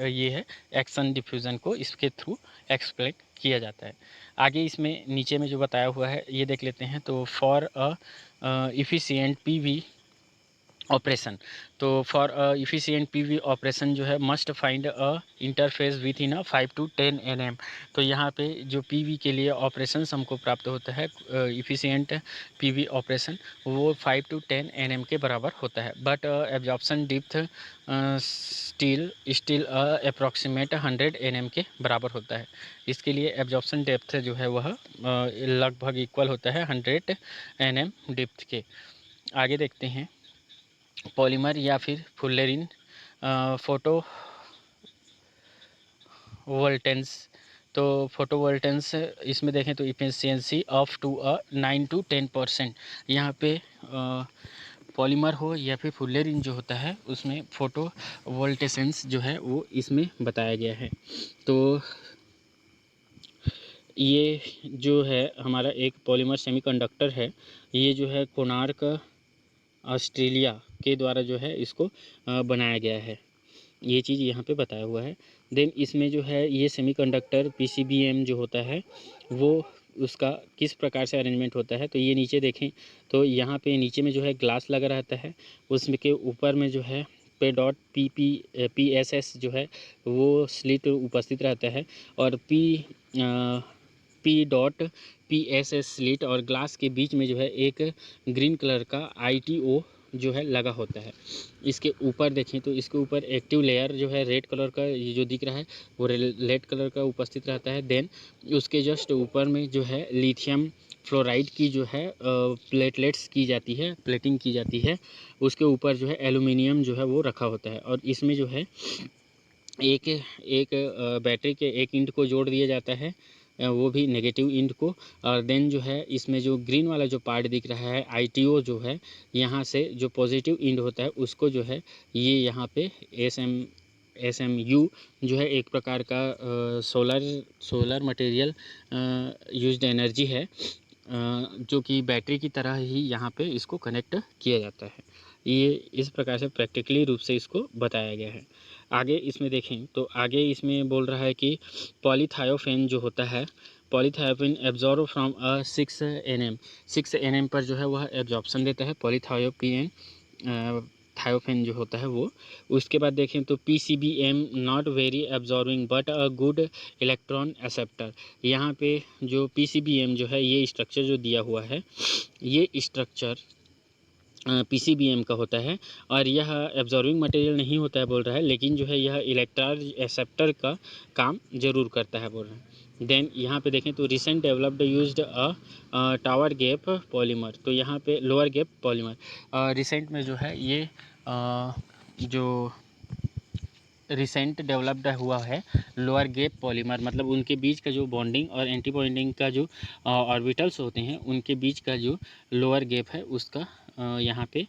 ये है एक्शन डिफ्यूज़न को इसके थ्रू एक्सप्लेन किया जाता है। आगे इसमें नीचे में जो बताया हुआ है ये देख लेते हैं। तो फॉर इफ़िशिएंट पीवी ऑपरेशन, तो फॉर इफ़िशिएंट पीवी ऑपरेशन जो है must find interface with in 5 to 10 nm। तो यहाँ पे जो पीवी के लिए ऑपरेशन हमको प्राप्त होता है इफ़िशिएंट पीवी ऑपरेशन वो 5 to 10 nm के बराबर होता है। But absorption depth still approximate 100 nm के बराबर होता है। इसके लिए एब्जॉर्प्शन डेप्थ जो है वह लगभग इक्वल होता है 100 nm डेप्थ के। आगे देखते हैं पॉलीमर या फिर फुल्लेरिन फोटो वोल्टेंस। तो फोटो वोल्टेंस इसमें देखें तो इफिशियंसी ऑफ टू 9 to 10%। यहाँ पे पॉलीमर हो या फिर फुल्लेरिन जो होता है उसमें फोटो वोल्टेसेंस जो है वो इसमें बताया गया है। तो ये जो है हमारा एक पॉलीमर सेमीकंडक्टर है, ये जो है कोणार्क ऑस्ट्रेलिया के द्वारा जो है इसको बनाया गया है। ये चीज़ यहाँ पे बताया हुआ है। देन इसमें जो है ये सेमीकंडक्टर पीसीबीएम जो होता है वो उसका किस प्रकार से अरेंजमेंट होता है। तो ये नीचे देखें तो यहाँ पे नीचे में जो है ग्लास लगा रहता है, उसमें के ऊपर में जो है पे डॉट पी एस एस जो है वो स्लिट उपस्थित रहता है। और P dot P S S slit और ग्लास के बीच में जो है एक ग्रीन कलर का ITO जो है लगा होता है। इसके ऊपर देखें तो इसके ऊपर एक्टिव लेयर जो है रेड कलर का ये जो दिख रहा है वो रेड कलर का उपस्थित रहता है। देन उसके जस्ट ऊपर में जो है लिथियम फ्लोराइड की जो है प्लेटलेट्स की जाती है, प्लेटिंग की जाती है। उसके ऊपर जो है एल्यूमिनियम जो है वो रखा होता है। और इसमें जो है एक एक बैटरी के एक इंड को जोड़ दिया जाता है, वो भी नेगेटिव इंड को। और देन जो है इसमें जो ग्रीन वाला जो पार्ट दिख रहा है ITO जो है यहाँ से जो पॉजिटिव इंड होता है उसको जो है ये यहाँ पे SMU जो है एक प्रकार का सोलर मटेरियल यूज्ड एनर्जी है जो कि बैटरी की तरह ही यहाँ पे इसको कनेक्ट किया जाता है। ये इस प्रकार से प्रैक्टिकली रूप से इसको बताया गया है। आगे इसमें देखें तो आगे इसमें बोल रहा है कि पॉलीथायोफेन जो होता है, पॉलीथायोफेन एब्जॉर्ब फ्रॉम 6 nm, 6 nm पर जो है वह एब्जॉर्प्शन देता है पॉलीथायोपियन थायोफेन जो होता है वो। उसके बाद देखें तो PCBM not very absorbing but a good electron acceptor. यहाँ पे जो PCBM जो है ये स्ट्रक्चर जो दिया हुआ है ये स्ट्रक्चर PCBM का होता है और यह एब्जॉर्बिंग मटेरियल नहीं होता है बोल रहा है, लेकिन जो है यह इलेक्ट्रॉन एक्सेप्टर का काम ज़रूर करता है बोल रहा है। देन यहाँ पे देखें तो recent developed used tower gap polymer. तो यहाँ पे लोअर गैप पॉलीमर रिसेंट में जो है ये जो रिसेंट डेवलप्ड हुआ है लोअर गैप पॉलीमर, मतलब उनके बीच का जो बॉन्डिंग और एंटी बॉन्डिंग का जो ऑर्बिटल्स होते हैं उनके बीच का जो लोअर गैप है उसका यहाँ पे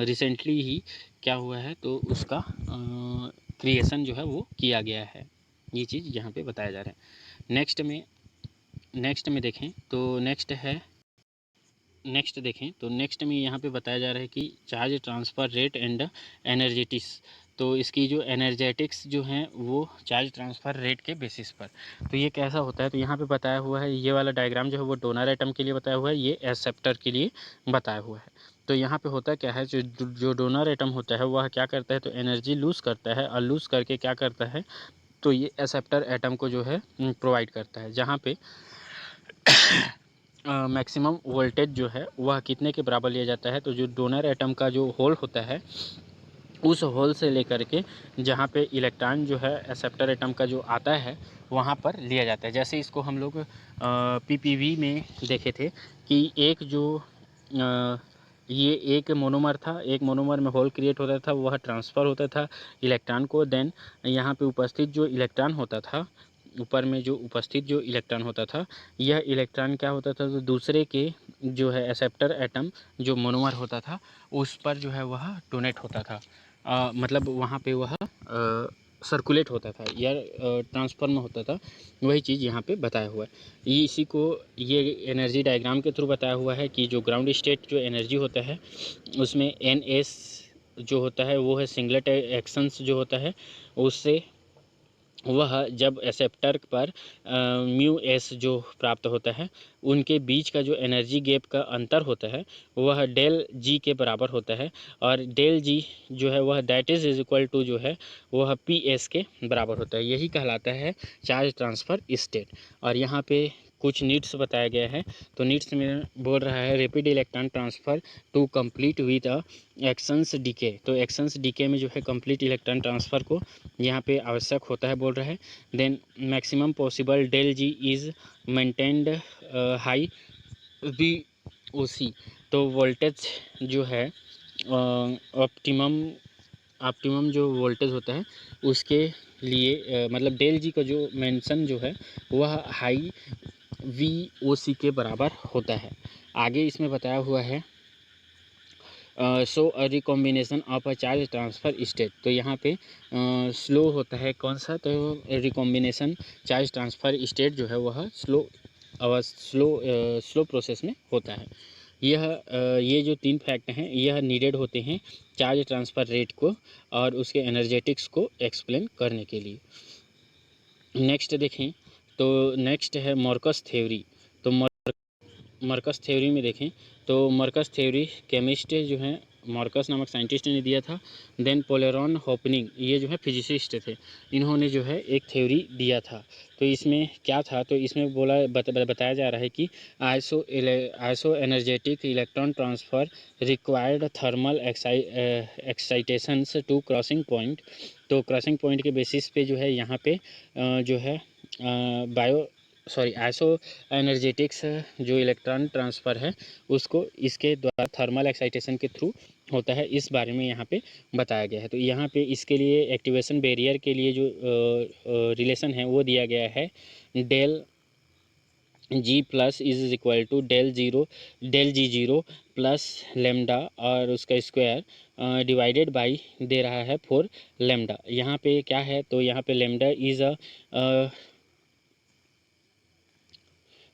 रिसेंटली ही क्या हुआ है तो उसका क्रिएशन जो है वो किया गया है। ये चीज़ यहाँ पे बताया जा रहा है। नेक्स्ट में देखें तो नेक्स्ट है नेक्स्ट देखें तो नेक्स्ट में यहाँ पे बताया जा रहा है कि charge transfer rate and energetics. तो इसकी जो एनर्जेटिक्स जो हैं वो चार्ज ट्रांसफ़र रेट के बेसिस पर। तो ये कैसा होता है, तो यहाँ पे बताया हुआ है, ये वाला डायग्राम जो है वो डोनर एटम के लिए बताया हुआ है, ये एक्सेप्टर के लिए बताया हुआ है। तो यहाँ पे होता क्या है, जो डोनर एटम होता है वह क्या करता है, तो एनर्जी लूज़ करता है, और लूज़ करके क्या करता है, तो ये एक्सेप्टर एटम को जो है प्रोवाइड करता है, जहाँ पे मैक्सिमम वोल्टेज जो है वह कितने के बराबर लिया जाता है, तो जो डोनर एटम का जो होल होता है उस होल से लेकर के जहाँ पे इलेक्ट्रॉन जो है एक्सेप्टर एटम का जो आता है वहाँ पर लिया जाता है। जैसे इसको हम लोग पीपीवी में देखे थे कि एक जो ये एक मोनोमर था, एक मोनोमर में होल क्रिएट होता था, वह ट्रांसफ़र होता था इलेक्ट्रॉन को। देन यहाँ पे उपस्थित जो इलेक्ट्रॉन होता था, ऊपर में जो उपस्थित जो इलेक्ट्रॉन होता था, यह इलेक्ट्रॉन क्या होता था, तो दूसरे के जो है एक्सेप्टर एटम जो मोनोमर होता था उस पर जो है वह डोनेट होता था, मतलब वहाँ पे वह सर्कुलेट होता था या ट्रांसफर में होता था। वही चीज़ यहाँ पे बताया हुआ है। ये इसी को ये एनर्जी डायग्राम के थ्रू बताया हुआ है कि जो ग्राउंड स्टेट जो एनर्जी होता है उसमें NS जो होता है वो है सिंगलेट एक्शंस जो होता है, उससे वह जब एक्सेप्टर पर म्यू एस जो प्राप्त होता है उनके बीच का जो एनर्जी गैप का अंतर होता है वह डेल जी के बराबर होता है, और डेल जी जो है वह दैट इज़ इक्वल टू जो है वह पी एस के बराबर होता है। यही कहलाता है चार्ज ट्रांसफ़र स्टेट। और यहाँ पे कुछ नीड्स बताया गया है। तो नीड्स में बोल रहा है rapid electron transfer to complete with excitons decay. तो एक्शंस डीके में जो है कंप्लीट इलेक्ट्रॉन ट्रांसफ़र को यहाँ पे आवश्यक होता है बोल रहा है। Then maximum possible del G is maintained high V O C. तो वोल्टेज जो है ऑप्टिमम जो वोल्टेज होता है उसके लिए मतलब डेल जी का जो मेंशन जो है वह हाई वी ओ सी के बराबर होता है। आगे इसमें बताया हुआ है so a recombination of a charge transfer state. तो यहाँ पे स्लो होता है कौन सा, तो रिकॉम्बिनेशन चार्ज ट्रांसफ़र स्टेट जो है वह स्लो प्रोसेस में होता है। ये जो 3 फैक्ट हैं यह नीडेड होते हैं चार्ज ट्रांसफ़र रेट को और उसके एनर्जेटिक्स को एक्सप्लेन करने के लिए। नेक्स्ट देखें तो नेक्स्ट है मॉर्कस थ्योरी। तो मॉर्कस थ्योरी में देखें तो मॉर्कस थ्योरी केमिस्ट जो है मॉर्कस नामक साइंटिस्ट ने दिया था। देन पोलेरॉन होपनिंग ये जो है फिजिसिस्ट थे, इन्होंने जो है एक थ्योरी दिया था। तो इसमें क्या था, तो इसमें बताया जा रहा है कि isoenergetic electron transfer required thermal excitations to crossing point. तो क्रॉसिंग पॉइंट के बेसिस पे जो है यहाँ पे जो है आइसो एनर्जेटिक्स जो इलेक्ट्रॉन ट्रांसफ़र है उसको इसके द्वारा थर्मल एक्साइटेशन के थ्रू होता है, इस बारे में यहाँ पे बताया गया है। तो यहाँ पे इसके लिए एक्टिवेशन बैरियर के लिए जो रिलेशन है वो दिया गया है del G plus is equal to del G zero plus lambda और उसका स्क्वायर डिवाइडेड बाई दे रहा है 4 लेमडा। यहाँ पे क्या है, तो यहाँ पे lambda is a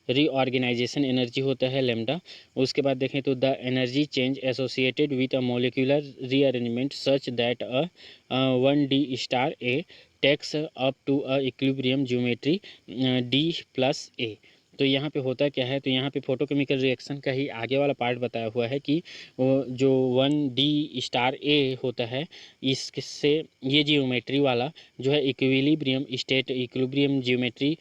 reorganisation energy होता है लेमडा। उसके बाद देखें तो the energy change associated with a molecular rearrangement such that a 1D star A takes up to a equilibrium geometry D plus A. तो यहाँ पे होता क्या है, तो यहाँ पे फोटोकेमिकल रिएक्शन का ही आगे वाला पार्ट बताया हुआ है कि वो जो 1D स्टार ए होता है इससे ये जियोमेट्री वाला जो है इक्विलिब्रियम ज्योमेट्री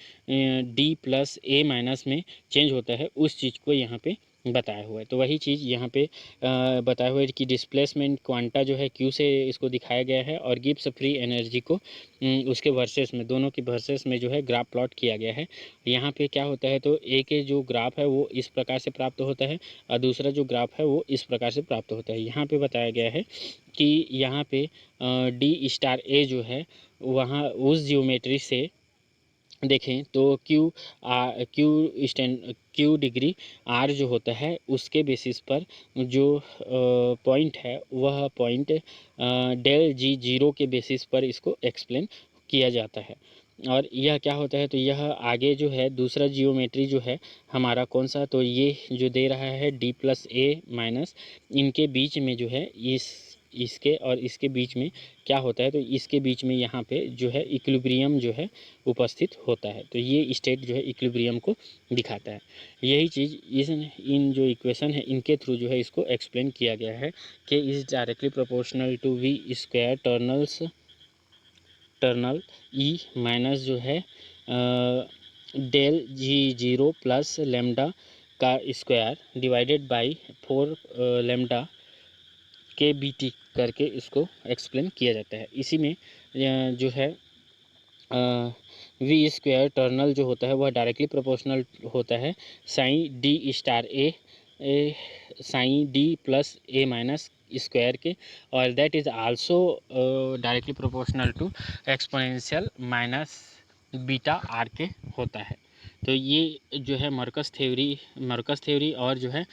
D प्लस ए माइनस में चेंज होता है, उस चीज़ को यहाँ पे बताया हुआ है। तो वही चीज़ यहाँ पे बताया हुआ है कि डिस्प्लेसमेंट क्वांटा जो है Q से इसको दिखाया गया है और गिब्स फ्री एनर्जी को उसके वर्सेस में, दोनों की वर्सेस में जो है ग्राफ प्लॉट किया गया है। यहाँ पे क्या होता है, तो ए के जो ग्राफ है वो इस प्रकार से प्राप्त होता है और दूसरा जो ग्राफ है वो इस प्रकार से प्राप्त होता है। यहाँ पे बताया गया है कि यहाँ पे D स्टार ए जो है वहाँ उस जियोमेट्री से देखें तो क्यू डिग्री आर जो होता है उसके बेसिस पर जो पॉइंट है वह पॉइंट डेल जी जीरो के बेसिस पर इसको एक्सप्लेन किया जाता है। और यह क्या होता है, तो यह आगे जो है दूसरा जियोमेट्री जो है हमारा कौन सा, तो ये जो दे रहा है D+A- इनके बीच में जो है इसके और इसके बीच में क्या होता है, तो इसके बीच में यहाँ पे जो है इक्विलिब्रियम जो है उपस्थित होता है। तो ये स्टेट जो है इक्विलिब्रियम को दिखाता है। यही चीज़ इन जो इक्वेशन है इनके थ्रू जो है इसको एक्सप्लेन किया गया है कि is directly proportional to V² tunnel E minus जो है डेल G0 प्लस लेमडा का स्क्वायर डिवाइडेड बाई 4 लेमडा के BT करके इसको एक्सप्लेन किया जाता है। इसी में जो है V² टर्नल जो होता है वह डायरेक्टली प्रोपोर्शनल होता है साइन D*A साइन D+A- के, और that is also directly proportional to exponential minus beta R के होता है। तो ये जो है मर्कस थ्योरी और जो है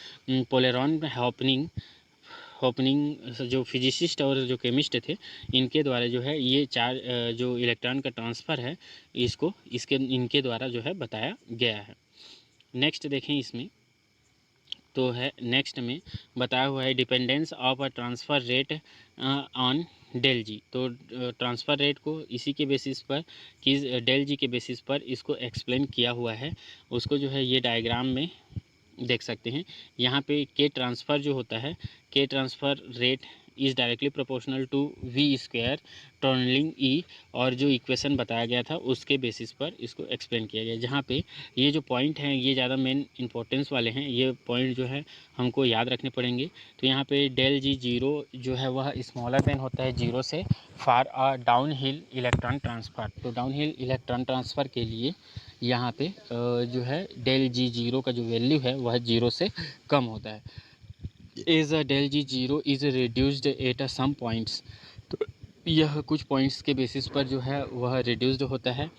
पोलेरॉन होपनिंग जो फिजिसिस्ट और जो केमिस्ट थे इनके द्वारा जो है ये चार जो इलेक्ट्रॉन का ट्रांसफ़र है इसको इनके द्वारा जो है बताया गया है। नेक्स्ट देखें इसमें, तो है नेक्स्ट में बताया हुआ है dependence of a transfer rate on del G. तो ट्रांसफ़र रेट को इसी के बेसिस पर कि डेल जी के बेसिस पर इसको एक्सप्लेन किया हुआ है। उसको जो है ये डायग्राम में देख सकते हैं। यहाँ पे के ट्रांसफ़र जो होता है, के transfer rate is directly proportional to V² tunneling E, और जो इक्वेशन बताया गया था उसके बेसिस पर इसको एक्सप्लेन किया गया। जहाँ पे ये जो पॉइंट हैं ये ज़्यादा मेन इंपॉर्टेंस वाले हैं, ये पॉइंट जो है हमको याद रखने पड़ेंगे। तो यहाँ पे डेल G0 जो है वह स्मॉलर देन होता है 0 से for a down hill electron transfer. तो डाउन हिल इलेक्ट्रॉन ट्रांसफ़र के लिए यहाँ पे जो है डेल G0 का जो वैल्यू है वह 0 से कम होता है। Is del G0 is reduced at some points. तो यह कुछ पॉइंट्स के बेसिस पर जो है वह रिड्यूस्ड होता है।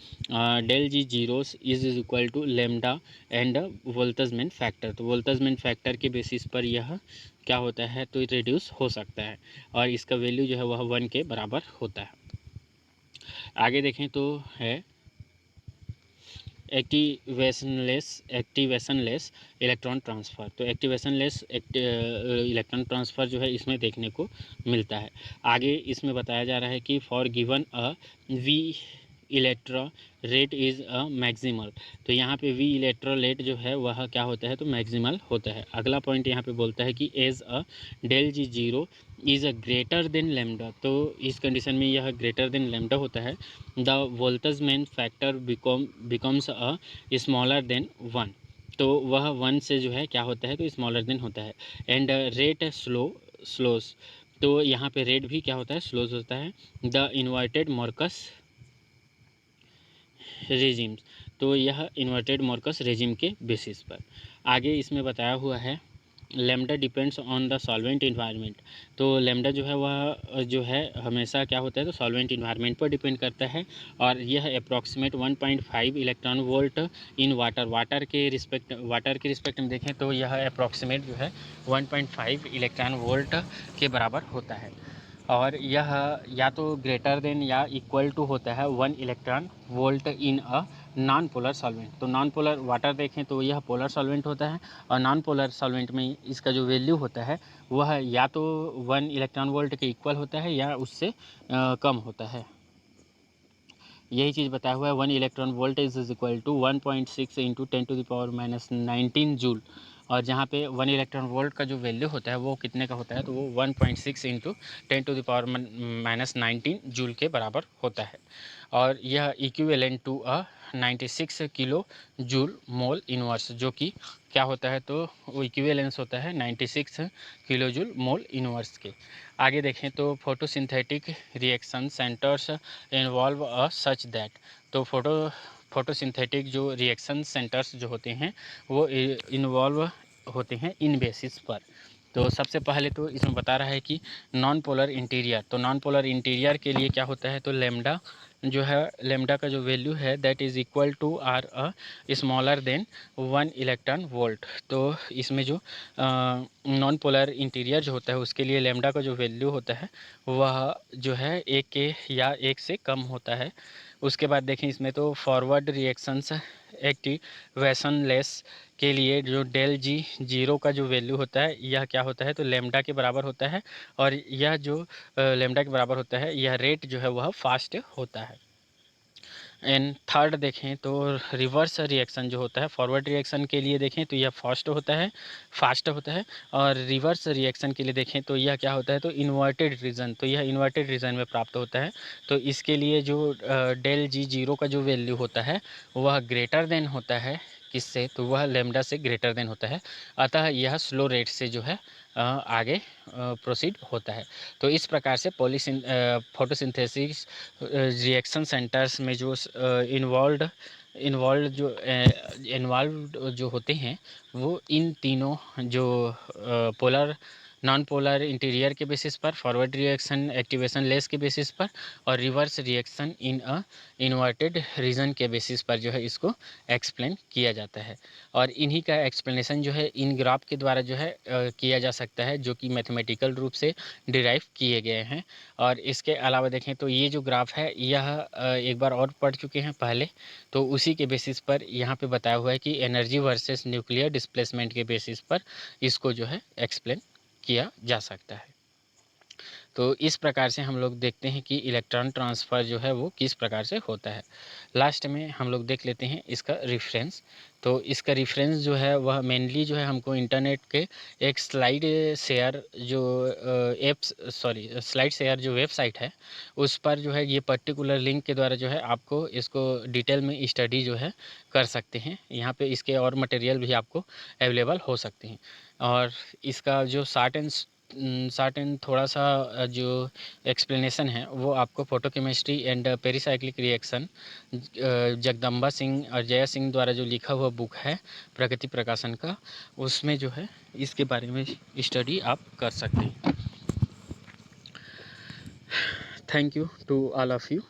Del G0 is equal to lambda and Boltzmann factor. तो वोल्टेजमेंट फैक्टर के बेसिस पर यह क्या होता है, तो रिड्यूस हो सकता है और इसका वैल्यू जो है वह 1 के बराबर होता है। आगे देखें तो है एक्टिवेशनलेस इलेक्ट्रॉन ट्रांसफ़र। तो एक्टिवेशनलेस इलेक्ट्रॉन ट्रांसफ़र जो है इसमें देखने को मिलता है। आगे इसमें बताया जा रहा है कि for given a V electro rate is a maximal. तो यहाँ पे वी इलेक्ट्रो रेट जो है वह क्या होता है, तो मैक्सिमल होता है। अगला पॉइंट यहाँ पे बोलता है कि as a del G0 is a greater than lambda. तो इस कंडीशन में यह ग्रेटर देन लेमडा होता है। The Boltzmann factor becomes a smaller than 1। तो वह 1 से जो है क्या होता है, तो स्मॉलर देन होता है। And rate slows. तो यहाँ पे रेट भी क्या होता है, स्लोज होता है। The inverted Marcus regimes. तो यह इन्वर्टेड मॉर्कस रेजिम के बेसिस पर। आगे इसमें बताया हुआ है lambda depends on the solvent environment. तो लेमडा जो है वह जो है हमेशा क्या होता है, तो सॉल्वेंट इन्वायरमेंट पर डिपेंड करता है। और यह approximate 1.5 electron volt in water के रिस्पेक्ट में देखें तो यह अप्रॉक्सीमेट जो है 1.5 इलेक्ट्रॉन वोल्ट के बराबर होता है। और यह या तो ग्रेटर देन या इक्वल टू होता है 1 electron volt in a non polar solvent. तो नॉन पोलर वाटर देखें तो यह पोलर सॉल्वेंट होता है, और नॉन पोलर सॉल्वेंट में इसका जो वैल्यू होता है वह या तो 1 इलेक्ट्रॉन वोल्ट के इक्वल होता है या उससे कम होता है। यही चीज़ बताया हुआ है 1 electron volt is equal to 1.6 into 10⁻⁻⁹ joule. और जहाँ पे 1 इलेक्ट्रॉन वोल्ट का जो वैल्यू होता है वो कितने का होता है, तो वो 1.6 इंटू 10⁻⁻⁹ जूल के बराबर होता है। और यह equivalent to a 96 kilojoule mole inverse, जो कि क्या होता है, तो वो इक्विवेलेंस होता है 96 किलो जूल मोल इनवर्स के। आगे देखें तो photosynthetic reaction centres involve a such that. तो फोटोसिंथेटिक जो रिएक्शन सेंटर्स जो होते हैं वो इन्वॉल्व होते हैं इन बेसिस पर। तो सबसे पहले तो इसमें बता रहा है कि नॉन पोलर इंटीरियर। तो नॉन पोलर इंटीरियर के लिए क्या होता है, तो लेमडा जो है, लेमडा का जो वैल्यू है that is equal to or a smaller than 1 electron volt. तो इसमें जो नॉन पोलर इंटीरियर जो होता है उसके लिए लेमडा का जो वैल्यू होता है वह जो है 1 के या 1 से कम होता है। उसके बाद देखें इसमें तो फॉरवर्ड रिएक्शंस एक्टिवेशन लेस के लिए जो डेल जी जीरो का जो वैल्यू होता है यह क्या होता है, तो लेमडा के बराबर होता है। और यह जो लेमडा के बराबर होता है यह रेट जो है वह फास्ट होता है। एंड थर्ड देखें तो रिवर्स रिएक्शन जो होता है, फॉरवर्ड रिएक्शन के लिए देखें तो यह फास्ट होता है। और रिवर्स रिएक्शन के लिए देखें तो यह क्या होता है, तो इन्वर्टेड रीजन, तो यह इन्वर्टेड रीजन में प्राप्त होता है। तो इसके लिए जो डेल जी जीरो का जो वैल्यू होता है वह ग्रेटर देन होता है किससे, तो वह लेमडा से ग्रेटर देन होता है। अतः यह स्लो रेट से जो है आगे प्रोसीड होता है। तो इस प्रकार से फोटोसिंथेसिस रिएक्शन सेंटर्स में जो इन्वॉल्व जो होते हैं वो इन तीनों जो पोलर नॉन पोलर इंटीरियर के बेसिस पर, फॉरवर्ड रिएक्शन एक्टिवेशन लेस के बेसिस पर और reverse reaction in a inverted region के बेसिस पर जो है इसको एक्सप्लेन किया जाता है। और इन्हीं का एक्सप्लेनेशन जो है इन ग्राफ के द्वारा जो है किया जा सकता है, जो कि मैथमेटिकल रूप से डिराइव किए गए हैं। और इसके अलावा देखें तो ये जो ग्राफ है यह एक बार और पढ़ चुके हैं पहले, तो उसी के बेसिस पर यहाँ पे बताया हुआ है कि एनर्जी वर्सेस न्यूक्लियर डिस्प्लेसमेंट के बेसिस पर इसको जो है एक्सप्लेन किया जा सकता है। तो इस प्रकार से हम लोग देखते हैं कि इलेक्ट्रॉन ट्रांसफ़र जो है वो किस प्रकार से होता है। लास्ट में हम लोग देख लेते हैं इसका रेफरेंस। तो इसका रेफरेंस जो है वह मेनली जो है हमको इंटरनेट के एक स्लाइड शेयर जो स्लाइड शेयर जो वेबसाइट है उस पर जो है ये पर्टिकुलर लिंक के द्वारा जो है आपको इसको डिटेल में स्टडी जो है कर सकते हैं। यहाँ पे इसके और मटेरियल भी आपको अवेलेबल हो सकते हैं। और इसका जो शार्ट एंड थोड़ा सा जो एक्सप्लेनेशन है वो आपको photochemistry and pericyclic reaction Jagdamba Singh और जया सिंह द्वारा जो लिखा हुआ बुक है प्रगति प्रकाशन का, उसमें जो है इसके बारे में स्टडी आप कर सकते हैं। Thank you to all of you.